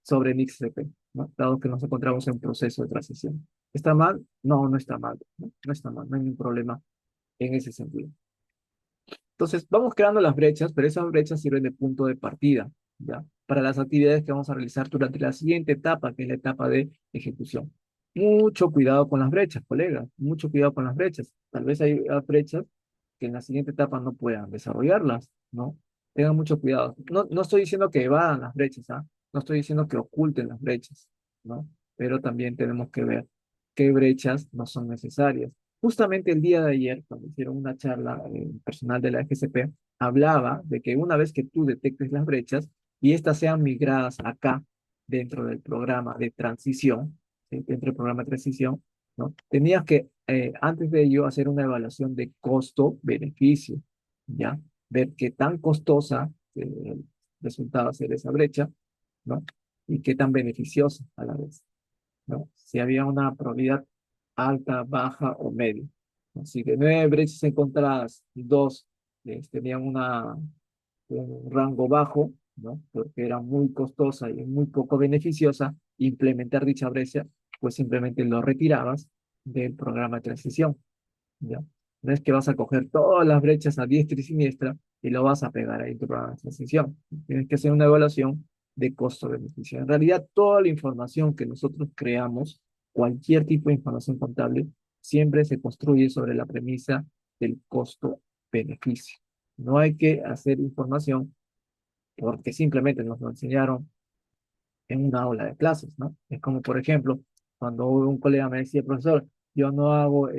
sobre el XCP, ¿no? Dado que nos encontramos en un proceso de transición. ¿Está mal? No, no está mal, ¿no? No está mal, no hay ningún problema en ese sentido. Entonces, vamos creando las brechas, pero esas brechas sirven de punto de partida, ¿ya? Para las actividades que vamos a realizar durante la siguiente etapa, que es la etapa de ejecución. Mucho cuidado con las brechas, colegas, mucho cuidado con las brechas. Tal vez hay brechas que en la siguiente etapa no puedan desarrollarlas, ¿no? Tengan mucho cuidado. No, no estoy diciendo que evadan las brechas, ¿ah? No estoy diciendo que oculten las brechas, ¿no? Pero también tenemos que ver qué brechas no son necesarias. Justamente el día de ayer, cuando hicieron una charla, personal de la FCP, hablaba de que una vez que tú detectes las brechas y estas sean migradas acá, dentro del programa de transición, ¿sí? Dentro del programa de transición, ¿no? Tenías que, antes de ello, hacer una evaluación de costo-beneficio, ¿ya? Ver qué tan costosa resultaba ser esa brecha, ¿no? Y qué tan beneficiosa a la vez, ¿no? Si había una probabilidad alta, baja o media. Así que 9 brechas encontradas, dos tenían un rango bajo, ¿no? Porque era muy costosa y muy poco beneficiosa implementar dicha brecha, pues simplemente lo retirabas del programa de transición, ¿ya? No es que vas a coger todas las brechas a diestra y siniestra y lo vas a pegar ahí en tu programa de transición. Tienes que hacer una evaluación de costo-beneficio. En realidad, toda la información que nosotros creamos, cualquier tipo de información contable, siempre se construye sobre la premisa del costo-beneficio. No hay que hacer información porque simplemente nos lo enseñaron en una aula de clases, ¿no? Es como, por ejemplo, cuando un colega me decía, profesor, yo no hago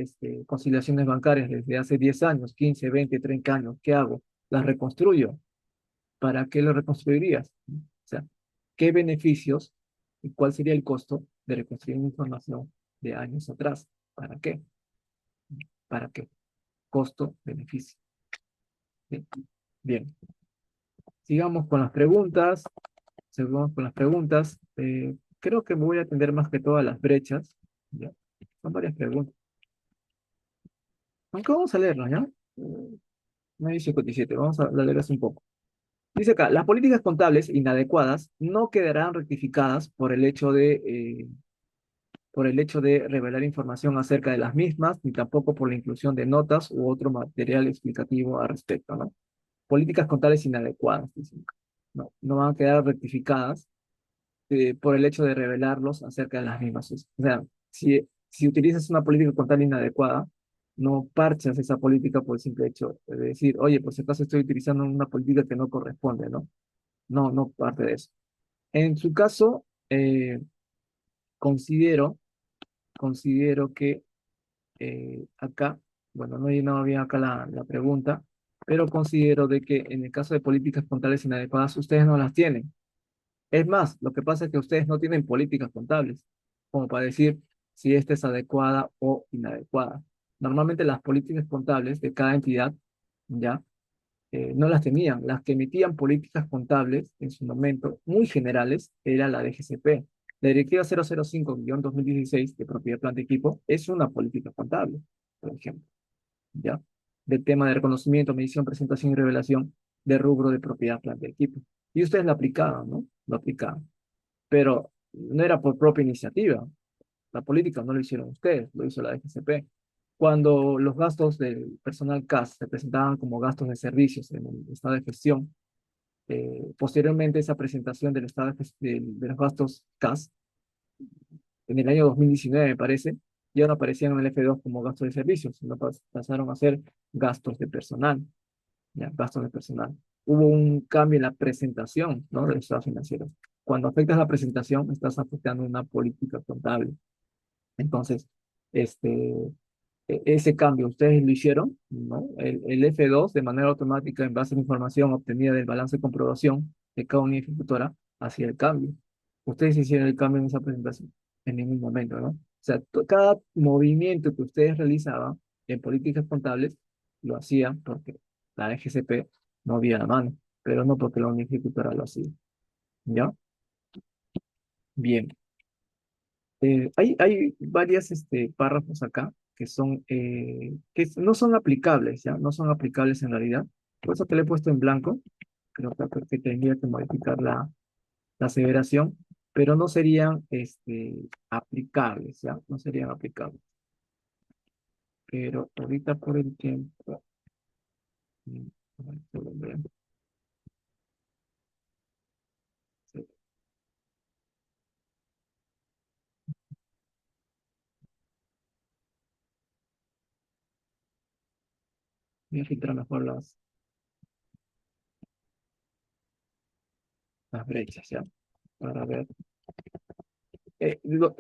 conciliaciones bancarias desde hace 10 años, 15, 20, 30 años, ¿qué hago? Las reconstruyo. ¿Para qué lo reconstruirías? O sea, ¿qué beneficios y cuál sería el costo de reconstruir información de años atrás? ¿Para qué? ¿Para qué? Costo-beneficio. Sí. Bien, sigamos con las preguntas. Seguimos con las preguntas. Creo que me voy a atender más que todas las brechas. ¿Ya? Son varias preguntas. Aunque vamos a leerlas, ¿ya? 9:57, vamos a leerlas un poco. Dice acá, las políticas contables inadecuadas no quedarán rectificadas por el hecho de revelar información acerca de las mismas, ni tampoco por la inclusión de notas u otro material explicativo al respecto, ¿no? Políticas contables inadecuadas, dicen. No, no van a quedar rectificadas por el hecho de revelarlos acerca de las mismas. O sea, si utilizas una política contable inadecuada, no parchas esa política por el simple hecho de decir, oye, por si acaso estoy utilizando una política que no corresponde, ¿no? No, no parte de eso. En su caso, considero, considero que acá, bueno, no he llenado bien acá la pregunta, pero considero de que en el caso de políticas contables inadecuadas, ustedes no las tienen. Es más, lo que pasa es que ustedes no tienen políticas contables, como para decir si esta es adecuada o inadecuada. Normalmente las políticas contables de cada entidad, ya, no las tenían. Las que emitían políticas contables en su momento, muy generales, era la DGCP. La Directiva 005-2016 de propiedad, planta y equipo es una política contable, por ejemplo, ¿ya? Del tema de reconocimiento, medición, presentación y revelación de rubro de propiedad, planta y equipo. Y ustedes la aplicaban, ¿no? Lo aplicaban. Pero no era por propia iniciativa. La política no lo hicieron ustedes, lo hizo la DGCP. Cuando los gastos del personal CAS se presentaban como gastos de servicios en el estado de gestión, posteriormente esa presentación del estado de los gastos CAS, en el año 2019 me parece, ya no aparecían en el F2 como gastos de servicios, sino pasaron a ser gastos de personal, ya, gastos de personal. Hubo un cambio en la presentación, ¿no? De los estados financieros. Cuando afectas la presentación, estás afectando una política contable. Entonces, este, ese cambio, ¿ustedes lo hicieron? ¿No? El F2, de manera automática, en base a la información obtenida del balance de comprobación de cada unidad ejecutora, hacía el cambio. Ustedes hicieron el cambio en esa presentación, en ningún momento, ¿no? O sea, cada movimiento que ustedes realizaban en políticas contables, lo hacían porque la GCP no había la mano, pero no porque la unidad ejecutora lo hacía. ¿Ya? Bien. Hay varias párrafos acá no son aplicables, ¿ya? No son aplicables en realidad. Por eso que le he puesto en blanco. Creo que tendría que modificar la aseveración, pero no serían aplicables, ¿ya? No serían aplicables. Pero ahorita por el tiempo. mm, a ver, sí, voy a filtrar mejor las brechas, ¿ya? Para ver.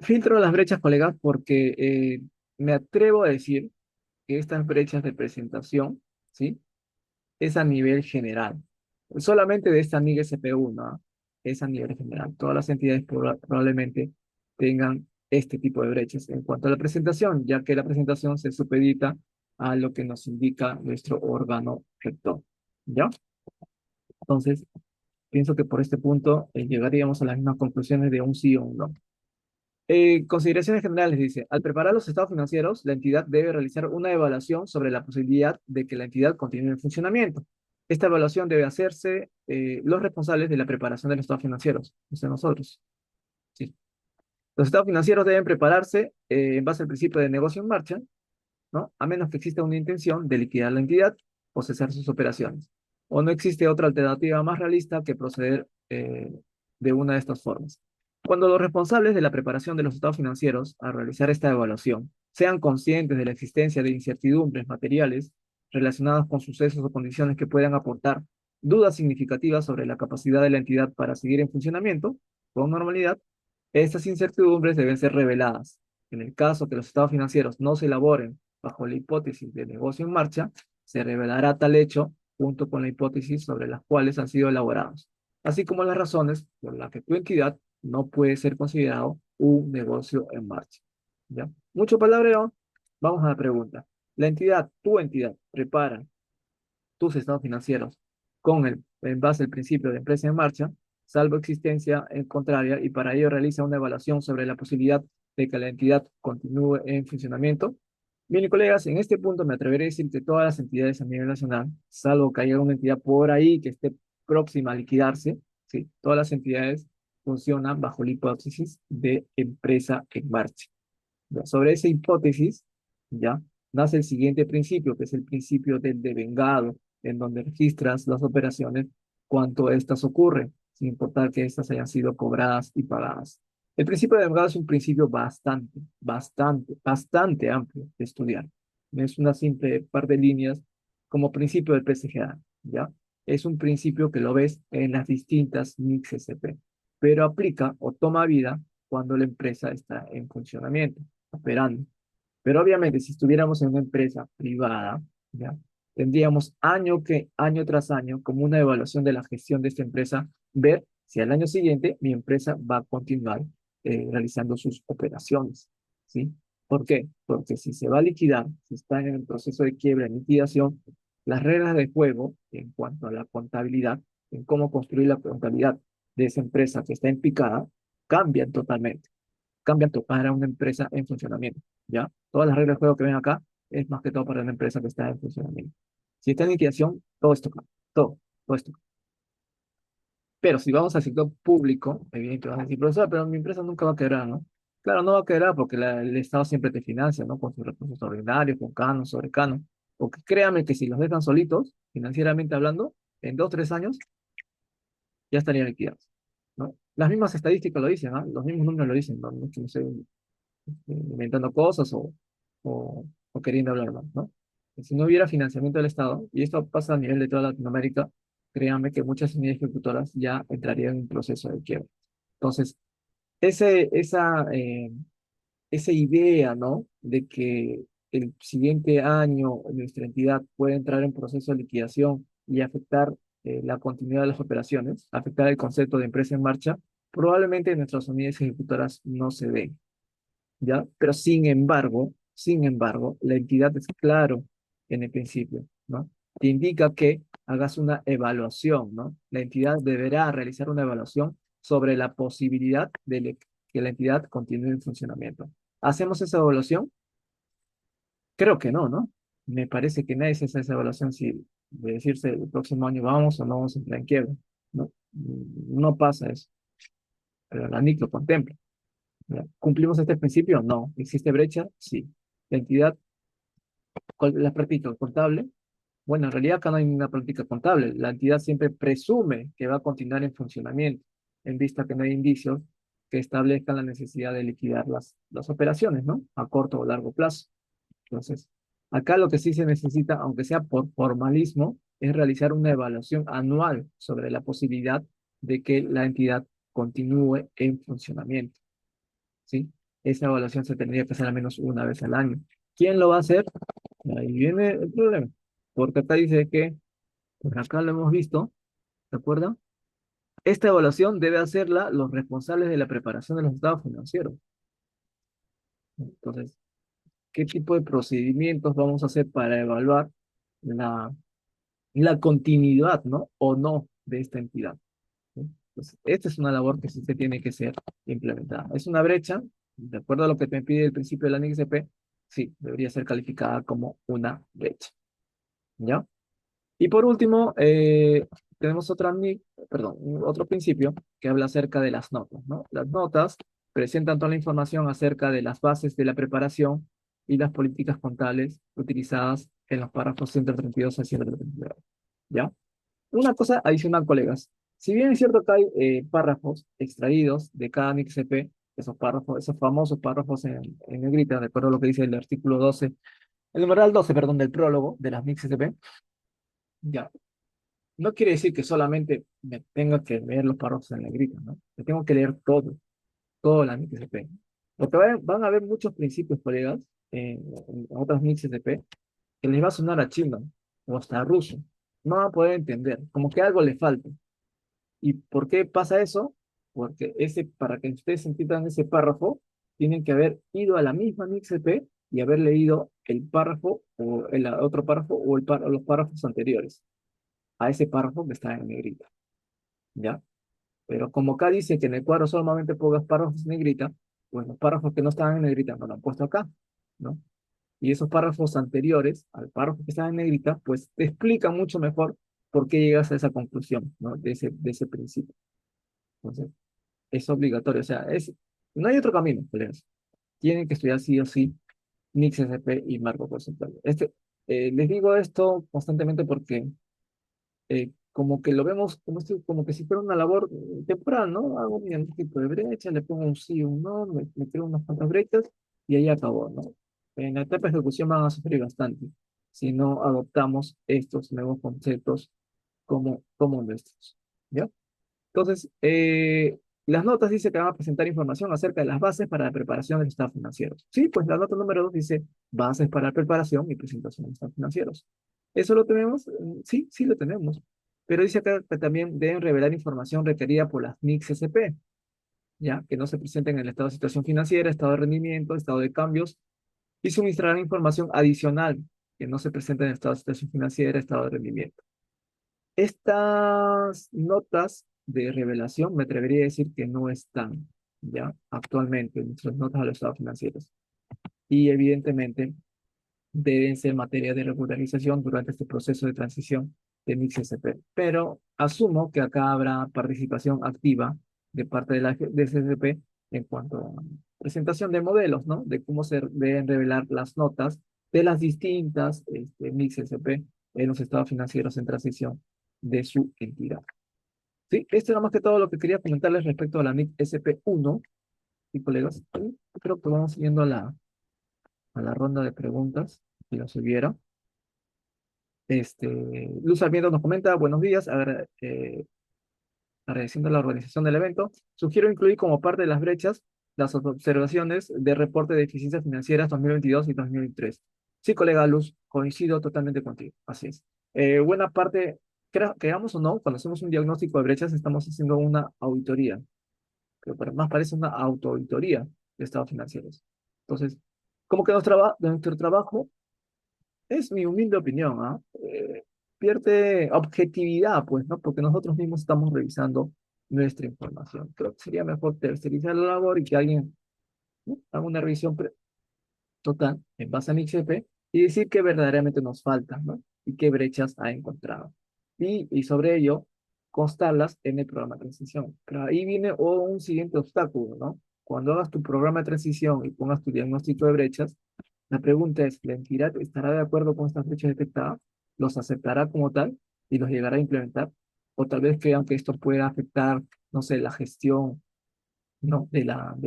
Filtro las brechas, colegas, porque me atrevo a decir que estas brechas de presentación, ¿sí? Es a nivel general. Solamente de esta amiga SP1, ¿ah? Es a nivel general. Todas las entidades probablemente tengan este tipo de brechas en cuanto a la presentación, ya que la presentación se supedita a lo que nos indica nuestro órgano rector. ¿Ya? Entonces, pienso que por este punto llegaríamos a las mismas conclusiones de un sí o un no. Consideraciones generales, dice, al preparar los estados financieros, la entidad debe realizar una evaluación sobre la posibilidad de que la entidad continúe en funcionamiento. Esta evaluación debe hacerse los responsables de la preparación de los estados financieros, o sea, nosotros. Sí. Los estados financieros deben prepararse en base al principio de negocio en marcha, ¿no? A menos que exista una intención de liquidar la entidad o cesar sus operaciones. O no existe otra alternativa más realista que proceder de una de estas formas. Cuando los responsables de la preparación de los estados financieros, al realizar esta evaluación, sean conscientes de la existencia de incertidumbres materiales relacionadas con sucesos o condiciones que puedan aportar dudas significativas sobre la capacidad de la entidad para seguir en funcionamiento con normalidad, estas incertidumbres deben ser reveladas. En el caso que los estados financieros no se elaboren bajo la hipótesis de negocio en marcha, se revelará tal hecho junto con la hipótesis sobre las cuales han sido elaborados, así como las razones por las que tu entidad no puede ser considerado un negocio en marcha. ¿Ya? Mucho palabreo. Vamos a la pregunta. La entidad, tu entidad, prepara tus estados financieros en base al principio de empresa en marcha, salvo existencia en contraria, y para ello realiza una evaluación sobre la posibilidad de que la entidad continúe en funcionamiento. Bien, colegas, en este punto me atreveré a decir que todas las entidades a nivel nacional, salvo que haya una entidad por ahí que esté próxima a liquidarse, sí, todas las entidades funcionan bajo la hipótesis de empresa en marcha. Ya, sobre esa hipótesis, ya, nace el siguiente principio, que es el principio del devengado, en donde registras las operaciones cuanto éstas ocurren, sin importar que éstas hayan sido cobradas y pagadas. El principio de devengado es un principio bastante amplio de estudiar. No es una simple par de líneas como principio del PCGA, ¿ya? Es un principio que lo ves en las distintas MICs SP, pero aplica o toma vida cuando la empresa está en funcionamiento, operando. Pero obviamente, si estuviéramos en una empresa privada, ¿ya? Tendríamos año tras año, como una evaluación de la gestión de esta empresa, ver si al año siguiente mi empresa va a continuar realizando sus operaciones, ¿sí? ¿Por qué? Porque si se va a liquidar, si está en el proceso de quiebra y liquidación, las reglas de juego en cuanto a la contabilidad, en cómo construir la contabilidad de esa empresa que está en picada, cambian totalmente, para una empresa en funcionamiento, ¿ya? Todas las reglas de juego que ven acá es más que todo para una empresa que está en funcionamiento. Si está en liquidación, todo esto cambia, todo esto. Pero si vamos al sector público, evidentemente vas a decir, profesor, pero mi empresa nunca va a quebrar, ¿no? Claro, no va a quebrar porque el Estado siempre te financia, ¿no? Con sus recursos ordinarios, con canon, sobre canon. Porque créame que si los dejan solitos, financieramente hablando, en 2, 3 años ya estarían liquidados, ¿no? Las mismas estadísticas lo dicen, ¿ah? Los mismos números lo dicen, ¿no? No es que no sé, inventando cosas o queriendo hablar más, ¿no? Si no hubiera financiamiento del Estado, y esto pasa a nivel de toda Latinoamérica, créanme que muchas unidades ejecutoras ya entrarían en un proceso de quiebra. Entonces, ese, esa, eh, esa idea, ¿no? De que el siguiente año nuestra entidad puede entrar en proceso de liquidación y afectar la continuidad de las operaciones, afectar el concepto de empresa en marcha, probablemente en nuestras unidades ejecutoras no se ve. ¿Ya? Pero sin embargo, la entidad es claro en el principio, ¿no? Te indica que hagas una evaluación, ¿no? La entidad deberá realizar una evaluación sobre la posibilidad de que la entidad continúe en funcionamiento. ¿Hacemos esa evaluación? Creo que no, ¿no? Me parece que nadie hace esa evaluación si de decirse el próximo año vamos o no vamos a entrar en quiebra, ¿no? No pasa eso, pero la NIC lo contempla. ¿Ya? ¿Cumplimos este principio? No. ¿Existe brecha? Sí. La entidad, ¿cuál es la práctica contable? Bueno, en realidad acá no hay una práctica contable. La entidad siempre presume que va a continuar en funcionamiento, en vista que no hay indicios que establezcan la necesidad de liquidar las operaciones, ¿no? A corto o largo plazo. Entonces, acá lo que sí se necesita, aunque sea por formalismo, es realizar una evaluación anual sobre la posibilidad de que la entidad continúe en funcionamiento. ¿Sí? Esa evaluación se tendría que hacer al menos una vez al año. ¿Quién lo va a hacer? Ahí viene el problema. Porque acá dice que, por acá lo hemos visto, ¿de acuerdo? Esta evaluación debe hacerla los responsables de la preparación de los estados financieros. Entonces, ¿qué tipo de procedimientos vamos a hacer para evaluar la, la continuidad, ¿no? O no de esta entidad? ¿Sí? Entonces, esta es una labor que sí se tiene que ser implementada. Es una brecha, de acuerdo a lo que me pide el principio de la NXP, sí, debería ser calificada como una brecha, ¿ya? Y por último, tenemos otro principio que habla acerca de las notas, ¿no? Las notas presentan toda la información acerca de las bases de la preparación y las políticas contables utilizadas en los párrafos 132 a 139, ¿ya? Una cosa adicional, colegas. Si bien es cierto que hay párrafos extraídos de cada NICSP, esos párrafos, esos famosos párrafos en negrita, de acuerdo a lo que dice el artículo 12, el numeral 12, perdón, del prólogo de las NICSP, ya, no quiere decir que solamente me tenga que leer los párrafos en negrita, ¿no? Me tengo que leer todo la NICSP. Porque van a haber muchos principios, colegas, en otras NICSP, que les va a sonar a chino o hasta a ruso. No van a poder entender, como que algo le falta. ¿Y por qué pasa eso? Porque para que ustedes entiendan ese párrafo, tienen que haber ido a la misma MIXP y haber leído el párrafo o el otro párrafo o los párrafos anteriores a ese párrafo que está en negrita, ¿ya? Pero como acá dice que en el cuadro solamente pongas párrafos en negrita, pues los párrafos que no estaban en negrita no lo han puesto acá, ¿no? Y esos párrafos anteriores al párrafo que está en negrita, pues te explican mucho mejor por qué llegas a esa conclusión, ¿no? De ese principio. Entonces, es obligatorio, o sea, no hay otro camino, colegas. Tienen que estudiar sí o sí Mix SP y marco porcentual. Les digo esto constantemente porque como que lo vemos como que si fuera una labor temporal, ¿no? Hago mi tipo de brecha, le pongo un sí o un no, me creo unas cuantas brechas y ahí acabó, ¿no? En la etapa de ejecución van a sufrir bastante si no adoptamos estos nuevos conceptos como nuestros, ¿ya? Entonces, las notas dice que van a presentar información acerca de las bases para la preparación de los estados financieros. Sí, pues la nota número 2 dice bases para la preparación y presentación de estados financieros. ¿Eso lo tenemos? Sí, sí lo tenemos. Pero dice acá que también deben revelar información requerida por las NICS SP, ya que no se presenten en el estado de situación financiera, estado de rendimiento, estado de cambios, y suministrarán información adicional que no se presente en el estado de situación financiera, estado de rendimiento. Estas notas de revelación me atrevería a decir que no están ya actualmente en nuestras notas a los estados financieros. Y evidentemente deben ser materia de regularización durante este proceso de transición de Mix SP. Pero asumo que acá habrá participación activa de parte de SCP en cuanto a presentación de modelos, ¿no? De cómo se deben revelar las notas de las distintas Mix SP en los estados financieros en transición de su entidad. Sí, esto era más que todo lo que quería comentarles respecto a la MIC SP1 y colegas. Creo que vamos siguiendo a la ronda de preguntas, si las hubiera. Luz Sarmiento nos comenta, buenos días, agradeciendo la organización del evento. Sugiero incluir como parte de las brechas las observaciones de reporte de eficiencias financieras 2022 y 2023. Sí, colega Luz, coincido totalmente contigo, así es. Buena parte, creamos o no, cuando hacemos un diagnóstico de brechas, estamos haciendo una auditoría, que más parece una autoauditoría de estados financieros. Entonces, como que nuestro trabajo es mi humilde opinión, ¿ah? Pierde objetividad, pues, ¿no? Porque nosotros mismos estamos revisando nuestra información. Creo que sería mejor tercerizar la labor y que alguien, ¿no? Haga una revisión total en base a mi XP y decir qué verdaderamente nos falta, ¿no? Y qué brechas ha encontrado. Y sobre ello, constarlas en el programa de transición. Pero ahí viene un siguiente obstáculo, ¿no? Cuando hagas tu programa de transición y pongas tu diagnóstico de brechas, la pregunta es, ¿la entidad estará de acuerdo con estas brechas detectadas? ¿Los aceptará como tal y los llegará a implementar? O tal vez crean que esto pueda afectar, no sé, la gestión, ¿no? de la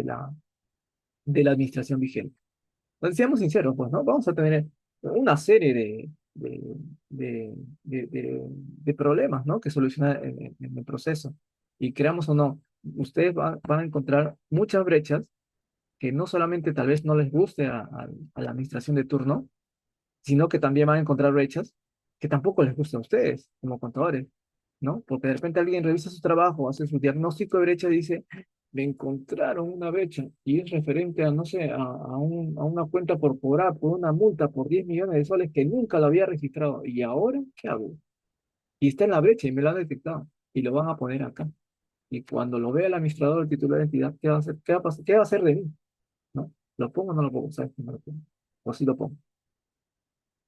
administración vigente. Pues seamos sinceros, pues, ¿no? Vamos a tener una serie de, de problemas, ¿no? Que solucionar en el proceso. Y creamos o no, ustedes van a encontrar muchas brechas que no solamente tal vez no les guste a la administración de turno, sino que también van a encontrar brechas que tampoco les gustan a ustedes como contadores, ¿no? Porque de repente alguien revisa su trabajo, hace su diagnóstico de brecha y dice, me encontraron una brecha y es referente a, no sé, a una cuenta por cobrar, por una multa por 10 millones de soles que nunca lo había registrado. ¿Y ahora qué hago? Y está en la brecha y me lo han detectado y lo van a poner acá. Y cuando lo vea el administrador, el titular de entidad, ¿qué va a hacer? ¿Qué va a pasar? ¿Qué va a hacer de mí? ¿No? ¿Lo pongo o no lo pongo? ¿Sabes que no lo pongo? O sí lo pongo.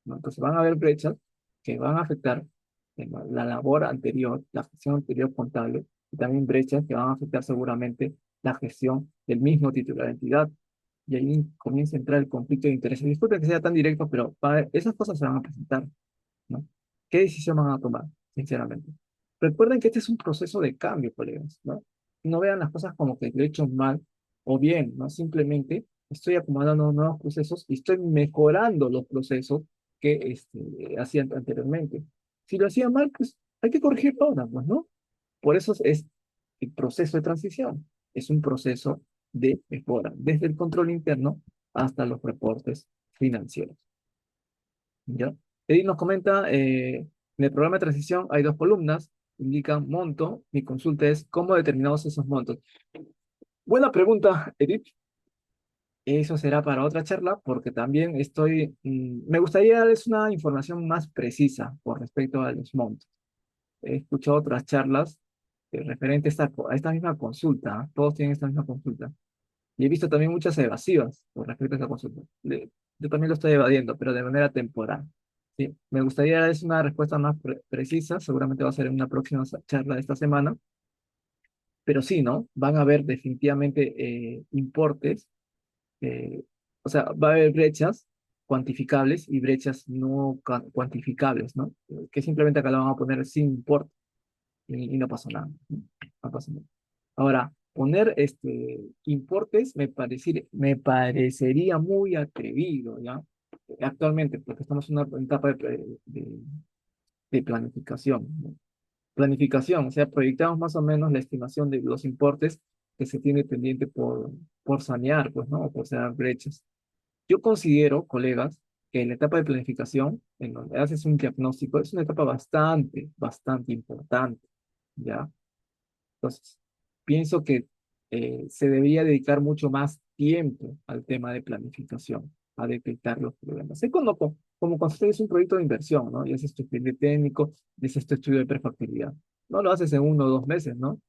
¿No? Entonces van a haber brechas que van a afectar la labor anterior, la gestión anterior contable, y también brechas que van a afectar seguramente la gestión del mismo titular de entidad. Y ahí comienza a entrar el conflicto de intereses. Disculpen que sea tan directo, pero esas cosas se van a presentar, ¿no? ¿Qué decisión van a tomar, sinceramente? Recuerden que este es un proceso de cambio, colegas, ¿no? No vean las cosas como que lo he hecho mal o bien, ¿no? Simplemente estoy acomodando nuevos procesos y estoy mejorando los procesos que hacían anteriormente. Si lo hacía mal, pues hay que corregirlo ahora, pues, ¿no? Por eso es el proceso de transición. Es un proceso de mejora, desde el control interno hasta los reportes financieros. ¿Ya? Edith nos comenta, en el programa de transición hay dos columnas, indican monto. Mi consulta es, ¿cómo determinamos esos montos? Buena pregunta, Edith. eso será para otra charla porque también me gustaría darles una información más precisa con respecto a los montos. He escuchado otras charlas referentes a esta misma consulta, ¿ah? Todos tienen esta misma consulta. Y he visto también muchas evasivas con respecto a esa consulta. Yo también lo estoy evadiendo, pero de manera temporal. Sí, me gustaría darles una respuesta más precisa, seguramente va a ser en una próxima charla de esta semana, pero sí, ¿no? Van a haber definitivamente importes, eh, o sea, va a haber brechas cuantificables y brechas no cuantificables, ¿no? Que simplemente acá la van a poner sin importe y no pasó nada, ¿no? No pasó nada. Ahora, poner importes me parecería muy atrevido, ¿ya? Actualmente, porque estamos en una etapa de planificación, ¿no? Planificación, o sea, proyectamos más o menos la estimación de los importes que se tiene pendiente por sanear, pues, ¿no? O por cerrar brechas. Yo considero, colegas, que en la etapa de planificación, en donde haces un diagnóstico, es una etapa bastante importante, ¿ya? Entonces, pienso que se debería dedicar mucho más tiempo al tema de planificación, a detectar los problemas. Es como cuando usted es un proyecto de inversión, ¿no? Y haces tu estudio técnico, y haces tu estudio de prefactibilidad. No lo haces en 1 o 2 meses, ¿no?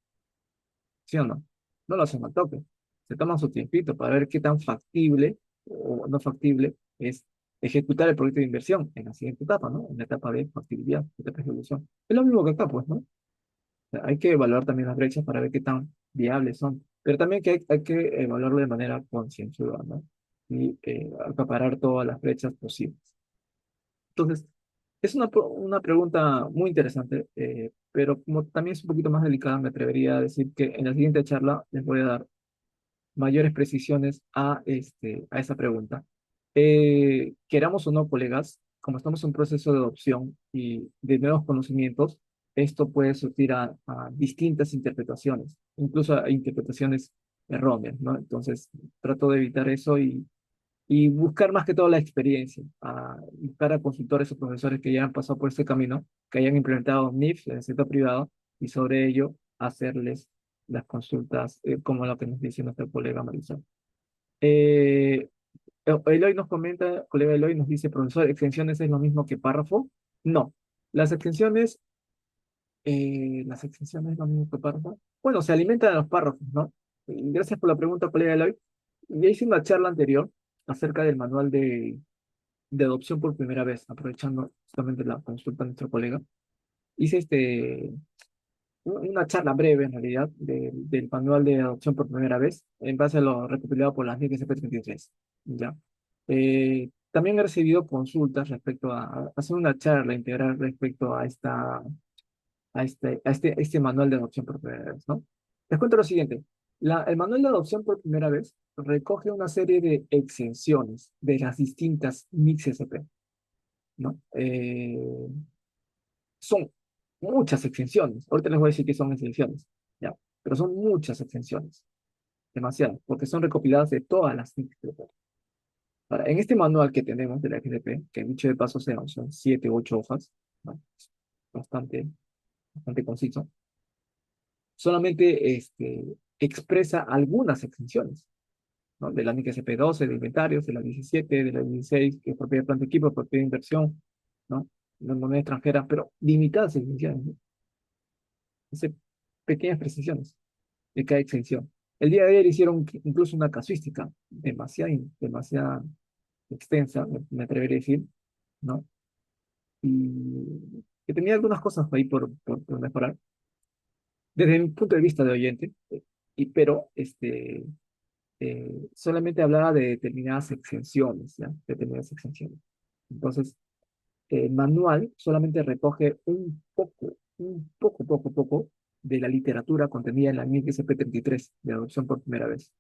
¿Sí o no? No lo hacen al toque. Se toman su tiempito para ver qué tan factible o no factible es ejecutar el proyecto de inversión en la siguiente etapa, ¿no? En la etapa de factibilidad, etapa de ejecución. Es lo mismo que acá, pues, ¿no? Sea, hay que evaluar también las brechas para ver qué tan viables son, pero también que hay que evaluarlo de manera concienzuda, ¿no? Y acaparar todas las brechas posibles. Entonces, es una pregunta muy interesante, pero como también es un poquito más delicada, me atrevería a decir que en la siguiente charla les voy a dar mayores precisiones a esa pregunta. Queramos o no, colegas, como estamos en un proceso de adopción y de nuevos conocimientos, esto puede surtir a distintas interpretaciones, incluso a interpretaciones erróneas, ¿no? Entonces, trato de evitar eso y buscar más que todo la experiencia, buscar a consultores o profesores que ya han pasado por este camino, que hayan implementado NIF en el sector privado y sobre ello hacerles las consultas, como lo que nos dice nuestro colega Marisol. Eh, Eloy nos comenta, colega Eloy nos dice, profesor, ¿extensiones es lo mismo que párrafo? No, las extensiones es lo mismo que párrafo. Bueno, se alimentan de los párrafos, ¿no? Y gracias por la pregunta, colega Eloy. Ya hice una charla anterior acerca del manual de adopción por primera vez, aprovechando justamente la consulta de nuestro colega. Hice una charla breve, en realidad, del manual de adopción por primera vez, en base a lo recopilado por las NIC SP33. ¿Ya? También he recibido consultas respecto a hacer una charla integral respecto a este manual de adopción por primera vez, ¿no? Les cuento lo siguiente. El manual de adopción por primera vez recoge una serie de exenciones de las distintas NICs SP, ¿no? Son muchas exenciones. Ahorita les voy a decir que son exenciones, ¿ya? Pero son muchas exenciones, demasiadas, porque son recopiladas de todas las NICs. Ahora, en este manual que tenemos de la XDP, que dicho de paso son 7 u 8 hojas, ¿no? Bastante, bastante conciso, solamente expresa algunas exenciones, ¿no? De la NIC SP12, de inventarios, de la 17, de la 16, que es propiedad de planta de equipo, propiedad de inversión, ¿no? La moneda extranjera, pero limitadas exenciones, ¿no? Hace pequeñas precisiones de cada exención. El día de ayer hicieron incluso una casuística demasiada extensa, me atrevería a decir, ¿no? Y que tenía algunas cosas ahí por mejorar, desde mi punto de vista de oyente, pero solamente hablaba de determinadas exenciones, ¿ya? Determinadas exenciones. Entonces, el manual solamente recoge poco de la literatura contenida en la NIC SP33 de adopción por primera vez,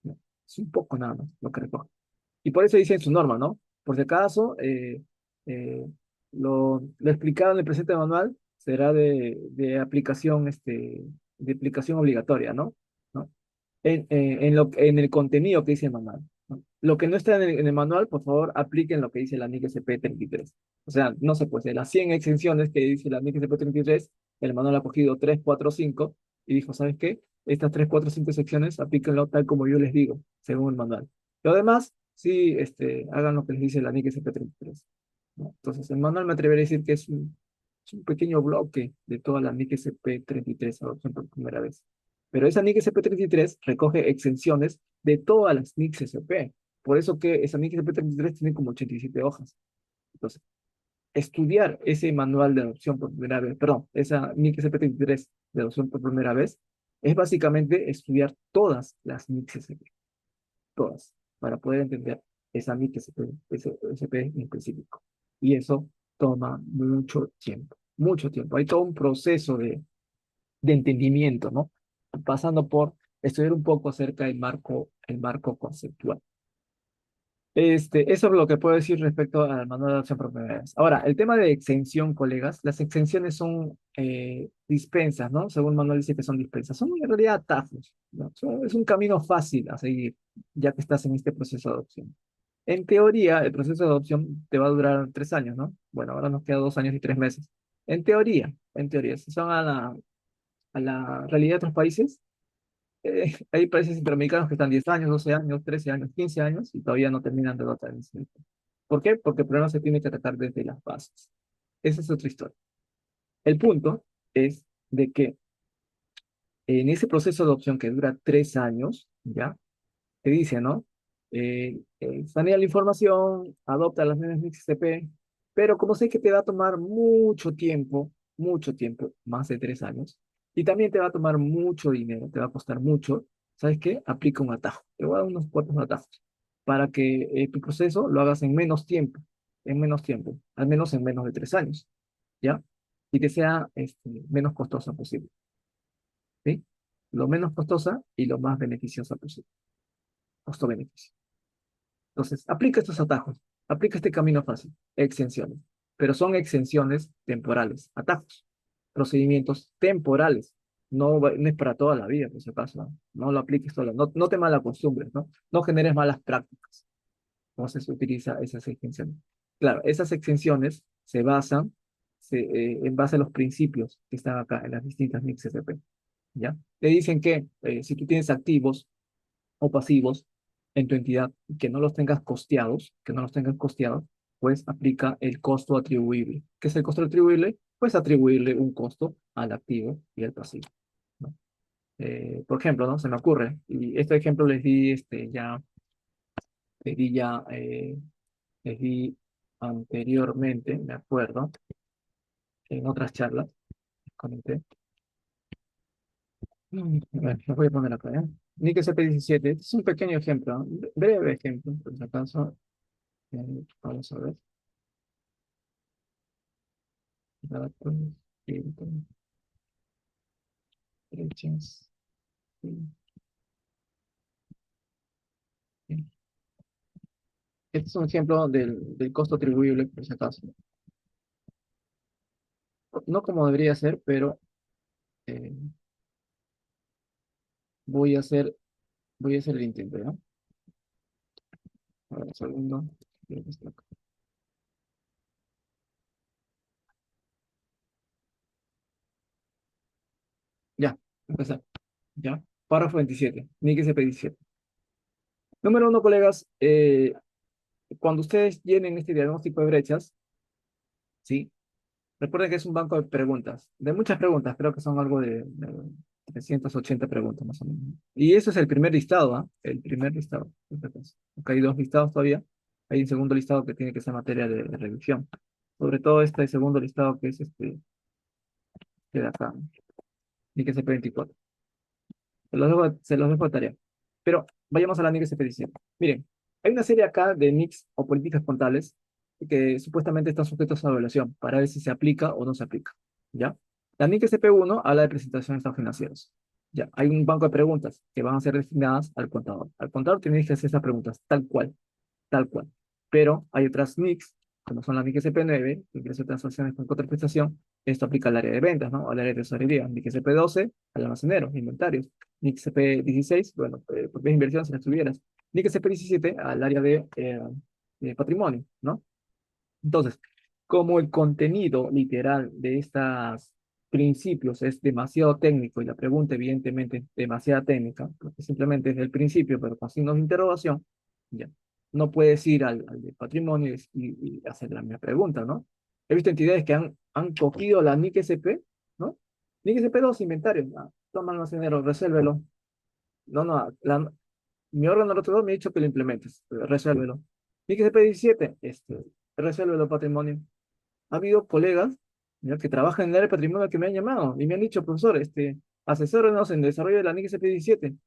¿no? Es un poco nada más lo que recoge. Y por eso dice en su norma, ¿no? Por si acaso, eh, lo explicado en el presente manual será de aplicación obligatoria, ¿no? ¿No? En el contenido que dice el manual, ¿no? Lo que no está en el manual, por favor, apliquen lo que dice la NIC SP33. O sea, no se puede, de las 100 exenciones que dice la NIC SP33, el manual ha cogido 3, 4, 5 y dijo, ¿sabes qué? Estas 3, 4, 5 secciones aplíquenlo tal como yo les digo, según el manual. Lo demás, sí, hagan lo que les dice la NIC SP33, ¿no? Entonces, el manual me atrevería a decir que es un pequeño bloque de toda la NIC SP33 adopción por primera vez. Pero esa NIC SP33 recoge exenciones de todas las NICs SP. Por eso que esa NIC SP33 tiene como 87 hojas. Entonces, estudiar ese manual de adopción por primera vez, perdón, esa NIC SP33 de adopción por primera vez, es básicamente estudiar todas las NICs SP, todas, para poder entender esa MIC SP en específico. Y eso toma mucho tiempo, mucho tiempo. Hay todo un proceso de entendimiento, ¿no? Pasando por estudiar un poco acerca del el marco conceptual. Eso es lo que puedo decir respecto al manual de adopción por primera vez. Ahora, el tema de exención, colegas, las exenciones son dispensas, ¿no? Según el manual dice que son dispensas. Son en realidad atajos, ¿no? Es un camino fácil a seguir, ya que estás en este proceso de adopción. En teoría, el proceso de adopción te va a durar 3 años, ¿no? Bueno, ahora nos queda 2 años y 3 meses. En teoría, si son a la realidad de otros países, hay países interamericanos que están 10 años, 12 años, 13 años, 15 años y todavía no terminan de dotar el centro. ¿Por qué? Porque el problema se tiene que tratar desde las bases. Esa es otra historia. El punto es de que en ese proceso de adopción que dura 3 años, ¿ya? Te dice, ¿no? Sanea la información, adopta las nuevas MixCP, pero como sé que te va a tomar mucho tiempo, más de 3 años, y también te va a tomar mucho dinero, te va a costar mucho, ¿sabes qué? Aplica un atajo. Te voy a dar unos cuantos atajos para que tu proceso lo hagas en menos tiempo, al menos en menos de 3 años, ¿ya? Y que sea menos costosa posible, ¿sí? Lo menos costosa y lo más beneficiosa posible. Costo-beneficio. Entonces, aplica estos atajos, aplica este camino fácil, exenciones, pero son exenciones temporales, atajos, procedimientos temporales. No es para toda la vida, por si acaso, no lo apliques solo, no te malacostumbres, ¿no? No generes malas prácticas. Entonces, se utiliza esas exenciones. Claro, esas exenciones se basan en base a los principios que están acá en las distintas NICs SP, ¿ya? Te dicen que si tú tienes activos o pasivos en tu entidad que no los tengas costeados, pues aplica el costo atribuible. ¿Qué es el costo atribuible? Pues atribuirle un costo al activo y al pasivo, ¿no? Por ejemplo, ¿no? Se me ocurre, y este ejemplo les di anteriormente, me acuerdo, en otras charlas, comenté. A ver, lo voy a poner acá, ¿eh? Nick SP17, este es un pequeño ejemplo, ¿no? Breve ejemplo, por si acaso. Vamos a ver. Datos, filtros, fechas. Sí, sí. Este es un ejemplo del costo atribuible, por si acaso. No como debería ser, pero eh, voy a hacer, voy a hacer el intento, ¿ya? A ver, un segundo. Creo que está acá. Ya, empezar. ¿Ya? Párrafo 27. Nick SP17. Número uno, colegas, cuando ustedes llenen este diagnóstico de brechas, ¿sí? Recuerden que es un banco de preguntas, de muchas preguntas, creo que son algo de 380 preguntas más o menos. Y eso es el primer listado, ¿ah? El primer listado. Acá hay dos listados todavía. Hay un segundo listado que tiene que ser materia de revisión. Sobre todo este segundo listado que es que de acá, y que es CP24. Se los dejo de tarea. Pero vayamos a la NIC CP17. Miren, hay una serie acá de NICs o políticas contables que supuestamente están sujetos a evaluación para ver si se aplica o no se aplica. ¿Ya? La NIC CP1 habla de presentación de estados financieros. Ya, hay un banco de preguntas que van a ser destinadas al contador. Al contador tiene que hacer esas preguntas tal cual, tal cual. Pero hay otras NICs, como son la NIC CP9, ingreso de transacciones con contraprestación. Esto aplica al área de ventas, ¿no? Al área de tesorería. NIC CP12, al almacenero, inventarios. NIC CP16, bueno, porque es inversión si las tuvieras. NIC CP17, al área de patrimonio, ¿no? Entonces, como el contenido literal de estos principios es demasiado técnico y la pregunta evidentemente demasiado técnica, porque simplemente es el principio, pero con signos de interrogación, Ya. No puedes ir al de patrimonio y hacer la misma pregunta, ¿no? He visto entidades que han cogido la NIC SP, ¿no? NIC SP2, inventario. Ah, toma almacenero, resuélvelo. No, no, mi órgano rotador me ha dicho que lo implementes, resuélvelo. NIC SP17, resuélvelo, patrimonio. Ha habido colegas, ¿ya?, que trabajan en el área de patrimonio que me han llamado y me han dicho, profesor, asesórenos en el desarrollo de la NIC SP17.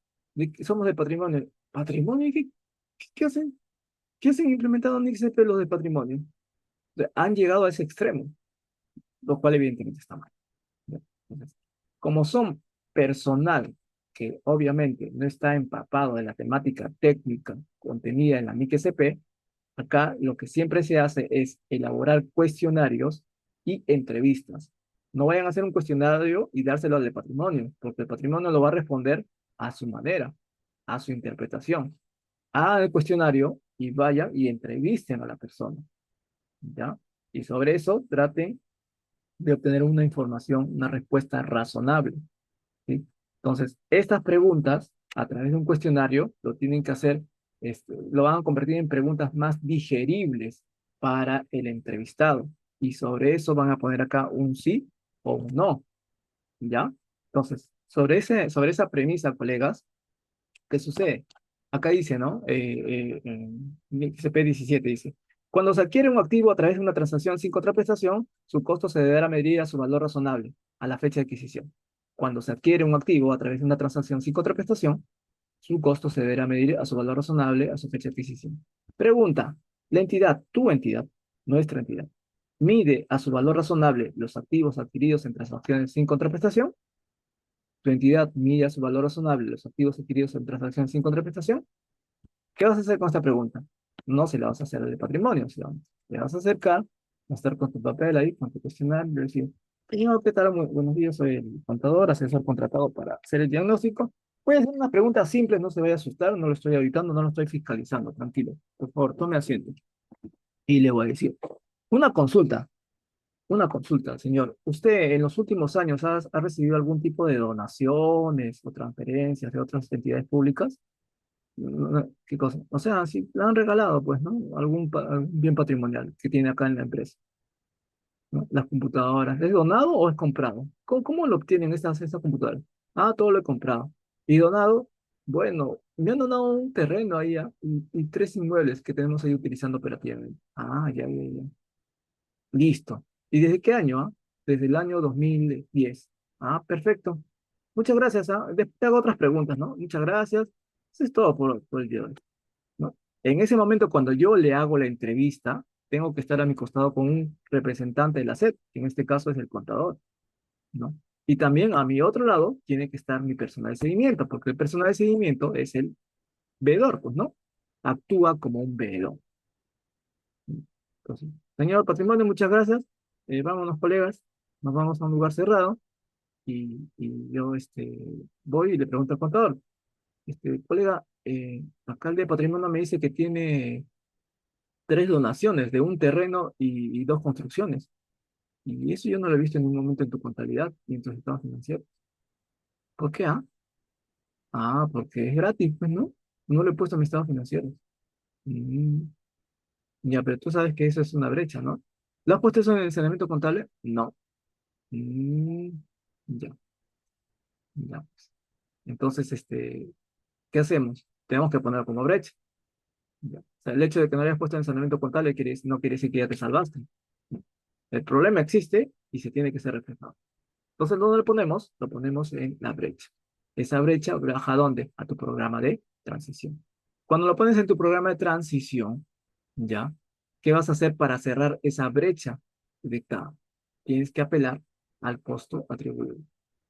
Somos de patrimonio. ¿Patrimonio? ¿Qué hacen? ¿Qué hacen implementando NIC SP los de patrimonio? O sea, han llegado a ese extremo, lo cual evidentemente está mal, ¿ya? Entonces, como son personal que obviamente no está empapado de la temática técnica contenida en la NIC SP, acá lo que siempre se hace es elaborar cuestionarios y entrevistas. No vayan a hacer un cuestionario y dárselo al de patrimonio, porque el patrimonio lo va a responder a su manera, a su interpretación. Hagan el cuestionario y vayan y entrevisten a la persona, ¿ya? Y sobre eso traten de obtener una información, una respuesta razonable, ¿sí? Entonces, estas preguntas, a través de un cuestionario, lo tienen que hacer, lo van a convertir en preguntas más digeribles para el entrevistado. Y sobre eso van a poner acá un sí o un no, ¿ya? Entonces, sobre esa premisa, colegas, ¿qué sucede? Acá dice, ¿no? En CP17 dice, cuando se adquiere un activo a través de una transacción sin contraprestación, su costo se deberá medir a su valor razonable a la fecha de adquisición. Cuando se adquiere un activo a través de una transacción sin contraprestación, su costo se deberá medir a su valor razonable a su fecha de adquisición. Pregunta, la entidad, tu entidad, nuestra entidad, mide a su valor razonable los activos adquiridos en transacciones sin contraprestación. Tu entidad mide a su valor razonable los activos adquiridos en transacciones sin contraprestación. ¿Qué vas a hacer con esta pregunta? No se la vas a hacer de patrimonio, sino le vas a acercar, vas a estar con tu papel ahí, con tu cuestionario, y decir, señor, ¿qué tal? Buenos días, soy el contador, asesor contratado para hacer el diagnóstico. Voy a hacer una pregunta simple, no se vaya a asustar, no lo estoy auditando, no lo estoy fiscalizando, tranquilo. Por favor, tome asiento. Y le voy a decir, una consulta, una consulta, señor. ¿Usted en los últimos años ha recibido algún tipo de donaciones o transferencias de otras entidades públicas? ¿Qué cosa? O sea, si le han regalado, pues, ¿no? Algún bien patrimonial que tiene acá en la empresa, ¿no? Las computadoras, ¿es donado o es comprado? ¿Cómo lo obtienen estas computadoras? Ah, todo lo he comprado. ¿Y donado? Bueno, me han donado un terreno ahí, y tres inmuebles que tenemos ahí utilizando operativamente. Ah, ya, ya, ya. Listo. ¿Y desde qué año? Desde el año 2010. Ah, perfecto. Muchas gracias. Te hago otras preguntas, ¿no? Muchas gracias. Eso es todo por el día de hoy, ¿no? En ese momento, cuando yo le hago la entrevista, tengo que estar a mi costado con un representante de la SED, que en este caso es el contador, ¿no? Y también a mi otro lado tiene que estar mi personal de seguimiento, porque el personal de seguimiento es el veedor, pues, ¿no? Actúa como un veedor. Entonces, señor Patrimonio, muchas gracias. Vámonos, colegas. Nos vamos a un lugar cerrado y yo voy y le pregunto al contador, colega, acá el de Patrimonio me dice que tiene tres donaciones de un terreno y dos construcciones. Y eso yo no lo he visto en ningún momento en tu contabilidad y en tus estados financieros. ¿Por qué? Porque es gratis, pues, ¿no? No lo he puesto en mis estados financieros. Mm, ya, pero tú sabes que eso es una brecha, ¿no? ¿Lo has puesto eso en el saneamiento contable? No. Mm, ya, ya, pues. Entonces, ¿qué hacemos? Tenemos que ponerlo como brecha. Ya. O sea, el hecho de que no hayas puesto en saneamiento contable no quiere decir que ya te salvaste. El problema existe y se tiene que ser reflejado. Entonces, ¿dónde lo ponemos? Lo ponemos en la brecha. Esa brecha baja ¿a dónde? A tu programa de transición. Cuando lo pones en tu programa de transición, ¿ya? ¿Qué vas a hacer para cerrar esa brecha detectada? Tienes que apelar al costo atribuido.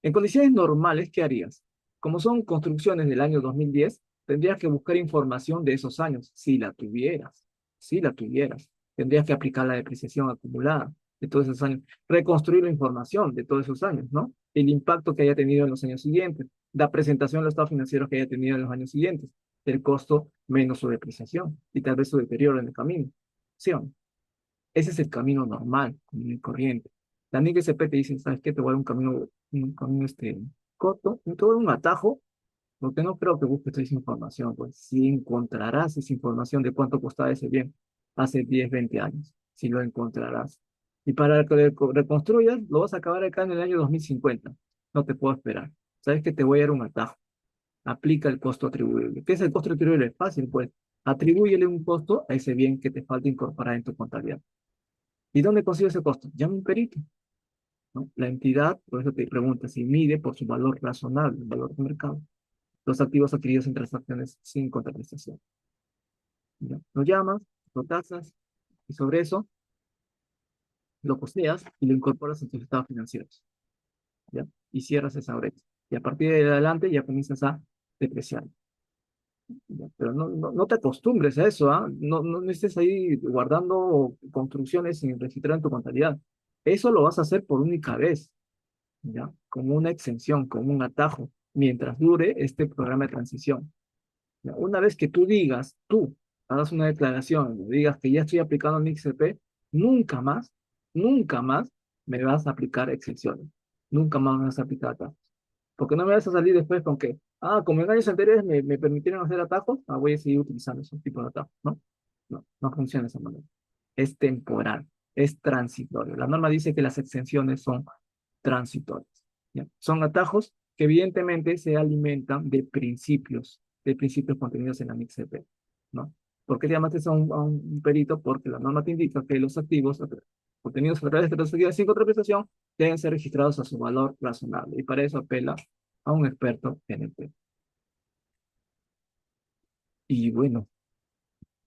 En condiciones normales, ¿qué harías? Como son construcciones del año 2010, tendrías que buscar información de esos años, si la tuvieras, si la tuvieras. Tendrías que aplicar la depreciación acumulada de todos esos años, reconstruir la información de todos esos años, ¿no? El impacto que haya tenido en los años siguientes, la presentación de los estados financieros que haya tenido en los años siguientes, el costo menos su depreciación y tal vez su deterioro en el camino. ¿Sí o no? Ese es el camino normal, común y corriente. La NIC-SP te dice, ¿sabes qué? Te voy a dar un camino, corto, te voy a dar un atajo, Porque no creo que busques esa información, pues si encontrarás esa información de cuánto costaba ese bien hace 10 20 años, si lo encontrarás. Y para que lo reconstruyas, lo vas a acabar acá en el año 2050. No te puedo esperar. ¿Sabes que te voy a dar un atajo? Aplica el costo atribuible. ¿Qué es el costo atribuible? Es fácil, pues. Atribúyele un costo a ese bien que te falta incorporar en tu contabilidad. ¿Y dónde consigue ese costo? Llama a un perito, ¿no? La entidad, por eso te pregunta, si mide por su valor razonable, el valor de mercado, los activos adquiridos en transacciones sin contraprestación. ¿Ya? Lo llamas, lo tasas, y sobre eso lo costeas y lo incorporas en tus estados financieros. ¿Ya? Y cierras esa brecha. Y a partir de adelante ya comienzas a depreciar. ¿Ya? Pero no te acostumbres a eso, ¿ah? No estés ahí guardando construcciones sin registrar en tu contabilidad. Eso lo vas a hacer por única vez, ¿ya? Como una exención, como un atajo, mientras dure este programa de transición. ¿Ya? Una vez que tú hagas una declaración, digas que ya estoy aplicando mi XCP, nunca más, nunca más me vas a aplicar exenciones. Nunca más me vas a aplicar atajos. Porque no me vas a salir después con que, como en años anteriores me permitieron hacer atajos, voy a seguir utilizando esos tipos de atajos, ¿no? No funciona de esa manera. Es temporal, es transitorio. La norma dice que las exenciones son transitorias. ¿Ya? Son atajos que evidentemente se alimentan de principios contenidos en la MIXP, ¿no? ¿Por qué llamaste a un perito? Porque la norma te indica que los activos obtenidos a través de transacciones sin contraprestación deben ser registrados a su valor razonable, y para eso apela a un experto en el tema. Y bueno,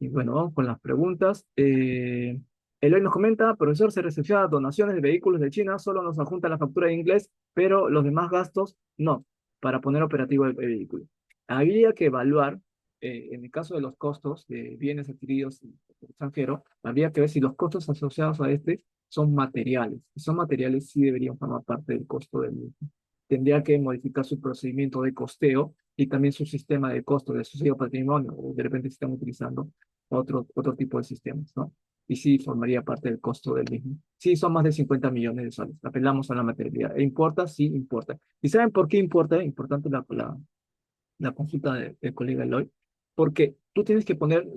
vamos con las preguntas. Eloy nos comenta, profesor, se recepciona donaciones de vehículos de China, solo nos adjunta la factura de inglés, pero los demás gastos no, para poner operativo el vehículo. Habría que evaluar, en el caso de los costos de bienes adquiridos en el extranjero, habría que ver si los costos asociados a este son materiales. Si son materiales, sí deberían formar parte del costo del mismo. Tendría que modificar su procedimiento de costeo y también su sistema de costo de asociado patrimonio, o de repente están utilizando otro tipo de sistemas, ¿no? Y sí formaría parte del costo del mismo. Sí, son más de 50 millones de soles. Apelamos a la materialidad. ¿E importa? Sí, importa. ¿Y saben por qué importa? Importante la consulta del colega Eloy, porque tú tienes que poner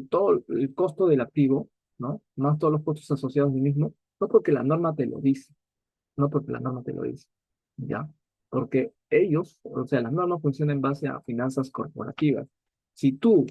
todo el costo del activo, ¿no? Más todos los costos asociados del mismo, no porque la norma te lo dice, no porque la norma te lo dice, ¿ya? Porque ellos, o sea, las normas funcionan en base a finanzas corporativas. Si tú,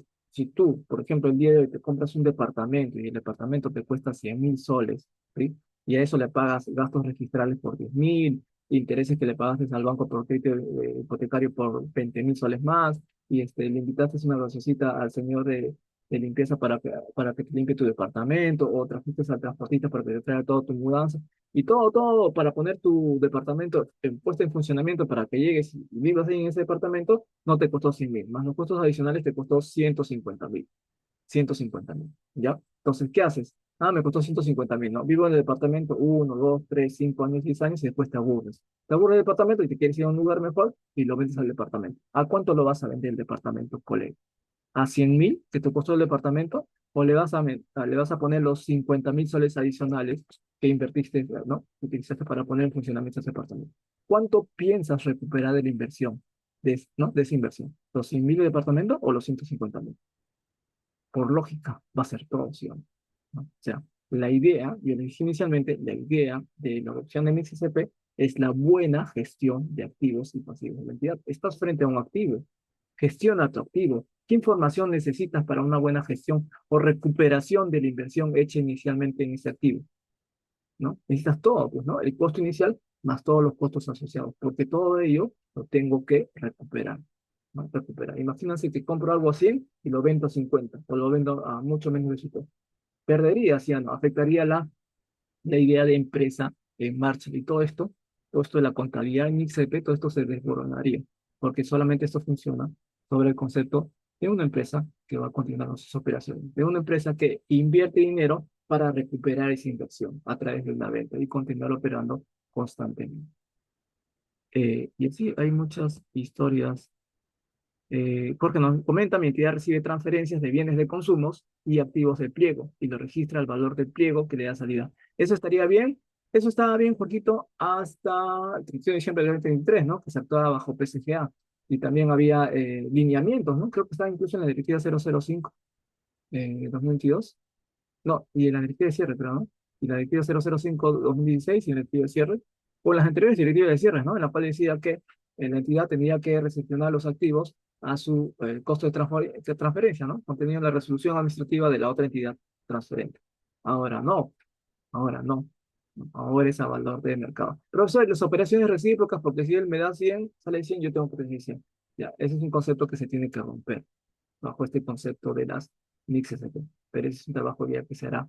por ejemplo, el día de hoy te compras un departamento y el departamento te cuesta 100.000 soles, ¿sí? Y a eso le pagas gastos registrales por 10.000, intereses que le pagaste al banco por crédito hipotecario por 20.000 soles más, y le invitaste una graciosita al señor de limpieza para que te limpie tu departamento, o trajiste al transportista para que te traiga toda tu mudanza, y todo para poner tu departamento puesto en funcionamiento para que llegues y vivas ahí en ese departamento, no te costó 100.000, más los costos adicionales te costó 150.000, 150.000, ¿ya? Entonces, ¿qué haces? Me costó 150.000, ¿no? Vivo en el departamento 1, 2, 3, 5 años, 10 años y después te aburres. Te aburres del departamento y te quieres ir a un lugar mejor y lo vendes al departamento. ¿A cuánto lo vas a vender el departamento, colega? ¿A 100.000 que te costó el departamento? ¿O le vas a poner los 50.000 soles adicionales que invertiste, ¿no? Que utilizaste para poner en funcionamiento ese departamento? ¿Cuánto piensas recuperar de la inversión, ¿no? De esa inversión? ¿Los 100.000 de departamento o los 150.000? Por lógica, va a ser todo, ¿sí o no? ¿No? O sea, la idea, yo le dije inicialmente, la idea de la adopción de MXCP es la buena gestión de activos y pasivos de la entidad. Estás frente a un activo, gestiona tu activo. ¿Qué información necesitas para una buena gestión o recuperación de la inversión hecha inicialmente en ese activo? ¿No? Necesitas todo, pues, ¿no? El costo inicial más todos los costos asociados, porque todo ello lo tengo que recuperar, ¿no? Recuperar. Imagínense que compro algo a 100 y lo vendo a 50, o lo vendo a mucho menos de su costo. Perdería, ¿sí o no? Afectaría la idea de empresa en marcha, y todo esto de la contabilidad en XP, todo esto se desmoronaría, porque solamente esto funciona sobre el concepto de una empresa que va a continuar con sus operaciones, de una empresa que invierte dinero para recuperar esa inversión a través de una venta y continuar operando constantemente. Y así hay muchas historias. Jorge nos comenta, mi entidad recibe transferencias de bienes de consumos y activos del pliego y lo registra el valor del pliego que le da salida. ¿Eso estaría bien? Eso estaba bien, Jorgito, hasta el 31 de diciembre del 2023, ¿no? Que se actuaba bajo PCGA. Y también había lineamientos, ¿no? Creo que estaba incluso en la directiva 005 2022. No, y en la directiva de cierre, pero no. Y la directiva 005 2016 y en la directiva de cierre, o las anteriores directivas de cierre, ¿no? En la cual decía que la entidad tenía que recepcionar los activos a su costo de transferencia, ¿no? Contenido en la resolución administrativa de la otra entidad transferente. Ahora no, ahora no. Ahora es a valor de mercado. Profesor, las operaciones recíprocas, porque si él me da 100 sale 100 yo tengo que recibir 100. Ya, ese es un concepto que se tiene que romper bajo este concepto de las mixes. Pero ese es un trabajo ya que se hará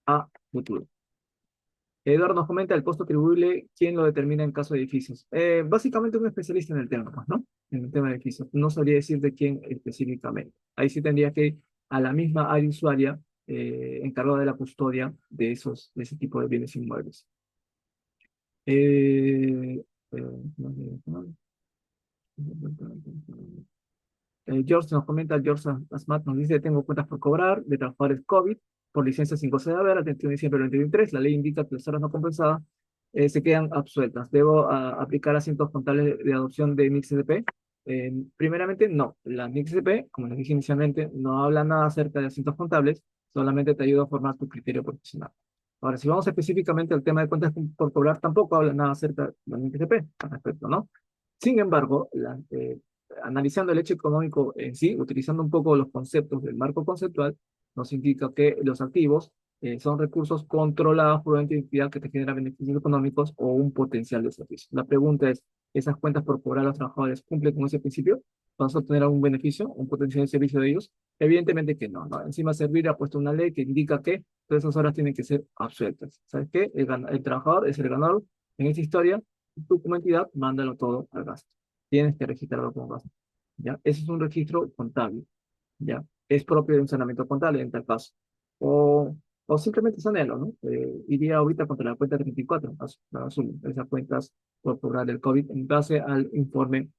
a futuro. Eduardo nos comenta el costo atribuible, ¿quién lo determina en caso de edificios? Básicamente un especialista en el tema, pues, ¿no? En el tema de edificios. No sabría decir de quién específicamente. Ahí sí tendría que ir a la misma área usuaria encargada de la custodia de ese tipo de bienes inmuebles. Eh, no, George nos comenta, George Asmat nos dice, tengo cuentas por cobrar de trabajadores COVID por licencia 5C de haber, al 31 de diciembre del 2023. La ley indica que las horas no compensadas se quedan absueltas. ¿Debo aplicar asientos contables de adopción de MixDP? Primeramente, no. La MixDP, como les dije inicialmente, no habla nada acerca de asientos contables, solamente te ayuda a formar tu criterio profesional. Ahora, si vamos específicamente al tema de cuentas por cobrar, tampoco habla nada acerca de la MixDP al respecto, ¿no? Sin embargo, analizando el hecho económico en sí, utilizando un poco los conceptos del marco conceptual, nos indica que los activos son recursos controlados por una entidad que te genera beneficios económicos o un potencial de servicio. La pregunta es, ¿esas cuentas por cobrar a los trabajadores cumplen con ese principio? ¿Vamos a obtener algún beneficio, un potencial de servicio de ellos? Evidentemente que no, ¿no? Encima Servir ha puesto una ley que indica que todas esas horas tienen que ser absueltas. ¿Sabes qué? El trabajador es el ganador en esta historia, tú como entidad, mándalo todo al gasto. Tienes que registrarlo como gasto. ¿Ya? Ese es un registro contable, ¿ya? Es propio de un saneamiento contable en tal caso. O, o simplemente sanelo, ¿no? Iría ahorita contra la cuenta 34, la asumo, esas cuentas por cobrar el COVID en base al informe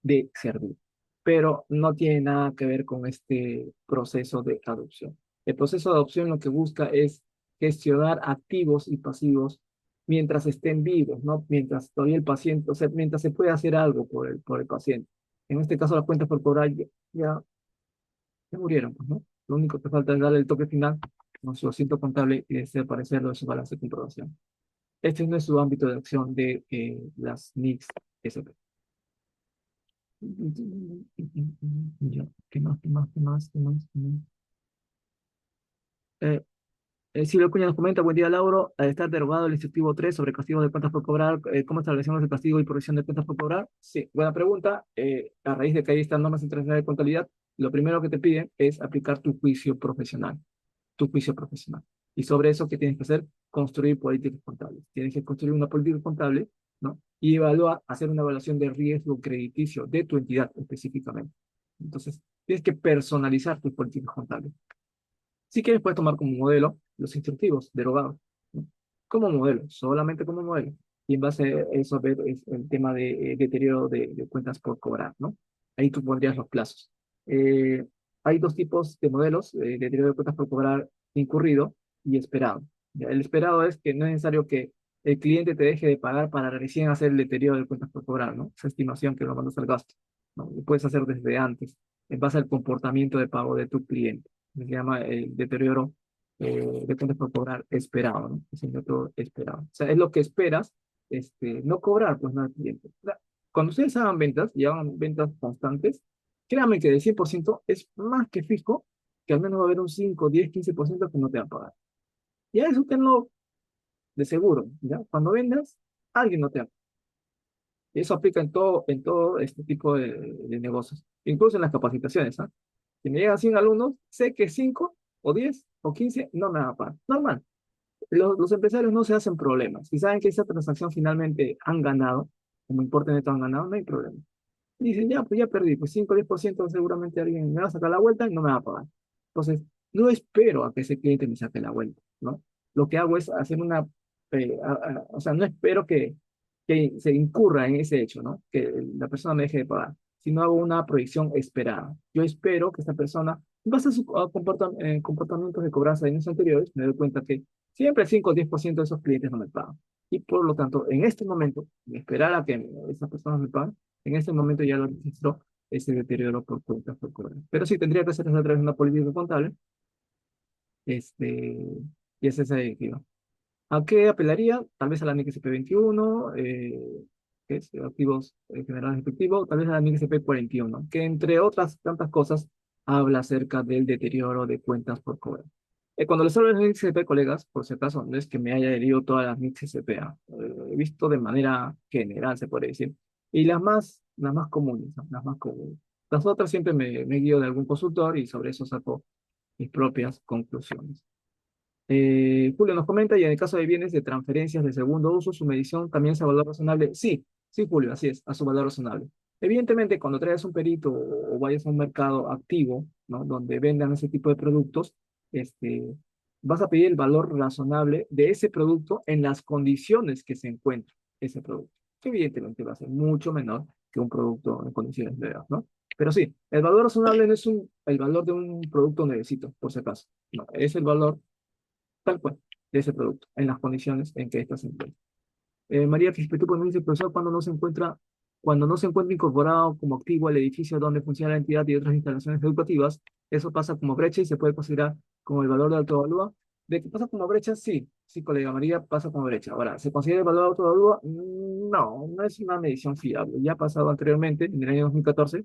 de Servir. Pero no tiene nada que ver con este proceso de adopción. El proceso de adopción lo que busca es gestionar activos y pasivos mientras estén vivos, ¿no? Mientras todavía el paciente, o sea, mientras se puede hacer algo por el paciente. En este caso, las cuentas por cobrar ya murieron, pues, ¿no? Lo único que falta es darle el toque final con su asiento contable y desaparecerlo de su balance de comprobación. Este no es su ámbito de acción de las NICs SP. Ya, ¿qué más, qué más, qué más, qué más, qué más? Eh, Silvia Cuña nos comenta, buen día, Lauro. Al estar derogado el instructivo 3 sobre castigos de cuentas por cobrar, ¿cómo establecemos el castigo y provisión de cuentas por cobrar? Sí, buena pregunta. A raíz de que hay estas normas internacionales de contabilidad, lo primero que te piden es aplicar tu juicio profesional. Tu juicio profesional. Y sobre eso, ¿qué tienes que hacer? Construir políticas contables. Tienes que construir una política contable, ¿no? Y hacer una evaluación de riesgo crediticio de tu entidad específicamente. Entonces, tienes que personalizar tus políticas contables. Si quieres, puedes tomar como modelo los instructivos derogados, ¿no? Como modelo, solamente como modelo. Y en base a eso, ver el tema de deterioro de cuentas por cobrar, ¿no? Ahí tú pondrías los plazos. Eh, Hay dos tipos de modelos, deterioro de cuentas por cobrar incurrido y esperado. ¿Ya? El esperado es que no es necesario que el cliente te deje de pagar para recién hacer el deterioro de cuentas por cobrar, ¿no? Esa estimación que lo mandas al gasto, ¿no? Lo puedes hacer desde antes, en base al comportamiento de pago de tu cliente. Se llama el deterioro de cuentas por cobrar esperado, ¿no? Es el método esperado. O sea, es lo que esperas, no cobrar, pues, no al cliente. O sea, cuando ustedes hagan ventas y hagan ventas constantes, créanme que del 100% es más que fijo que al menos va a haber un 5, 10, 15% que no te va a pagar. Ya eso tenlo de seguro, ¿ya? Cuando vendas, alguien no te va a pagar. Y eso aplica en todo este tipo de negocios, incluso en las capacitaciones, ¿ah? Si me llegan 100 alumnos, sé que 5 o 10 o 15 no me van a pagar. Normal. Los empresarios no se hacen problemas. Si saben que esa transacción finalmente han ganado, como importe neto han ganado, no hay problema. Y dicen, ya, pues ya perdí, pues 5 o 10% seguramente alguien me va a sacar la vuelta y no me va a pagar. Entonces, no espero a que ese cliente me saque la vuelta, ¿no? Lo que hago es hacer una, o sea, no espero que se incurra en ese hecho, ¿no? Que la persona me deje de pagar, sino hago una proyección esperada. Yo espero que esta persona, en base a sus comportamientos de cobranza de años anteriores, me doy cuenta que Siempre el 5 o 10% de esos clientes no me pagan. Y por lo tanto, en este momento, de esperar a que esas personas me paguen, en este momento ya lo registro ese deterioro por cuentas por cobrar. Pero sí, tendría que hacerse a través de una política contable, este, y es esa directiva. ¿A qué apelaría? Tal vez a la NXP 21, que es activos generales efectivos, tal vez a la NXP 41, que entre otras tantas cosas habla acerca del deterioro de cuentas por cobrar. Cuando les hablo de NXP, colegas, por si acaso, no es que me haya herido todas las NXP, he visto de manera general, se puede decir, y las más comunes, ¿no? Las más comunes. Las otras siempre me guío de algún consultor y sobre eso saco mis propias conclusiones. Julio nos comenta, y en el caso de bienes de transferencias de segundo uso, su medición también es a valor razonable. Sí, sí, Julio, así es, a su valor razonable. Evidentemente, cuando traigas un perito o vayas a un mercado activo, ¿no? Donde vendan ese tipo de productos, este, vas a pedir el valor razonable de ese producto en las condiciones que se encuentra ese producto, que evidentemente va a ser mucho menor que un producto en condiciones leves, ¿no? Pero sí, el valor razonable no es el valor de un producto nuevecito, por si acaso. No, es el valor tal cual, de ese producto, en las condiciones en que ésta se encuentra. María Fispetú nos dice, profesor, cuando no se encuentra incorporado como activo al edificio donde funciona la entidad y otras instalaciones educativas, eso pasa como brecha y se puede considerar como el valor de autoevalúa. ¿De qué pasa como brecha? Sí, sí, colega María, pasa como brecha. Ahora, ¿se considera el valor de autoevalúa? No, no es una medición fiable. Ya ha pasado anteriormente, en el año 2014,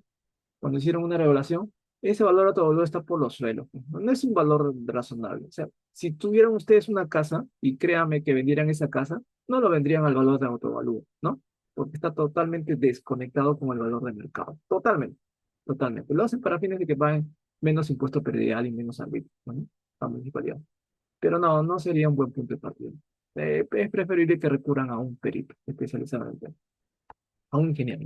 cuando hicieron una regulación, ese valor autovalor está por los suelos, pues, ¿no? No es un valor razonable. O sea, si tuvieran ustedes una casa, y créanme que vendieran esa casa, no lo vendrían al valor de autovalúo, ¿no? Porque está totalmente desconectado con el valor del mercado. Totalmente, totalmente. Lo hacen para fines de que paguen menos impuesto predial y menos arbitrio, ¿no? La municipalidad. Pero no, no sería un buen punto de partida. Es preferible que recurran a un perito especializado en el tema, a un ingeniero.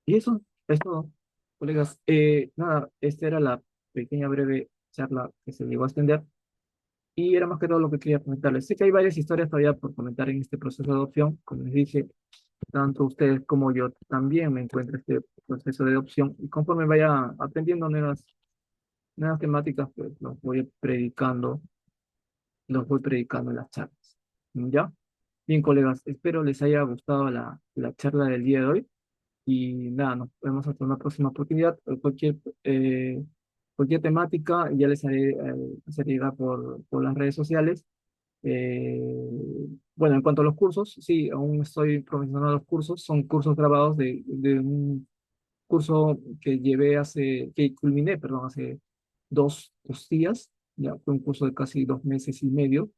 Y eso es todo, colegas. Nada, esta era la pequeña breve charla que se llegó a extender y era más que todo lo que quería comentarles. Sé que hay varias historias todavía por comentar en este proceso de adopción. Como les dije, tanto ustedes como yo también me encuentro en este proceso de adopción y conforme vaya aprendiendo nuevas temáticas, pues los voy predicando en las charlas. ¿Ya? Bien, colegas, espero les haya gustado la charla del día de hoy. Y nada, nos vemos hasta una próxima oportunidad. Cualquier temática ya les haré llegar por las redes sociales. Eh, bueno, en cuanto a los cursos, sí, aún estoy promocionando los cursos. Son cursos grabados de un curso que culminé, perdón, hace dos días. Ya fue un curso de casi 2 meses y medio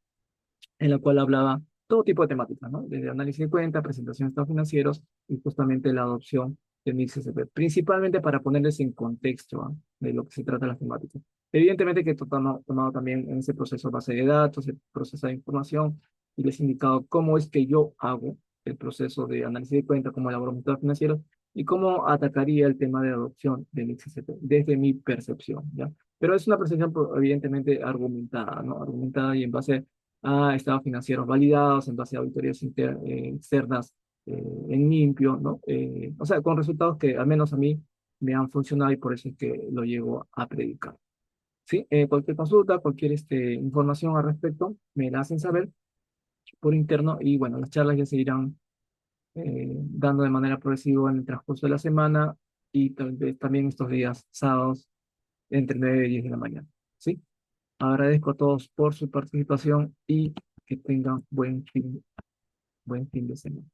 en la cual hablaba todo tipo de temáticas, ¿no? Desde análisis de cuentas, presentación de estados financieros y justamente la adopción de MIX-SP, principalmente para ponerles en contexto, ¿ah? De lo que se trata la temática. Evidentemente que he tomado también en ese proceso base de datos, el proceso de información, y les he indicado cómo es que yo hago el proceso de análisis de cuentas, cómo elaboro mis estados financieros y cómo atacaría el tema de adopción de MIX-SP desde mi percepción, ¿ya? Pero es una percepción pues, evidentemente argumentada, ¿no? Argumentada y en base a estados financieros validados en base a auditorías externas en limpio, ¿no? O sea, con resultados que al menos a mí me han funcionado y por eso es que lo llego a predicar. ¿Sí? Cualquier consulta, cualquier información al respecto, me la hacen saber por interno y bueno, las charlas ya se irán dando de manera progresiva en el transcurso de la semana y tal vez también estos días sábados entre 9 y 10 de la mañana. ¿Sí? Agradezco a todos por su participación y que tengan buen fin de semana.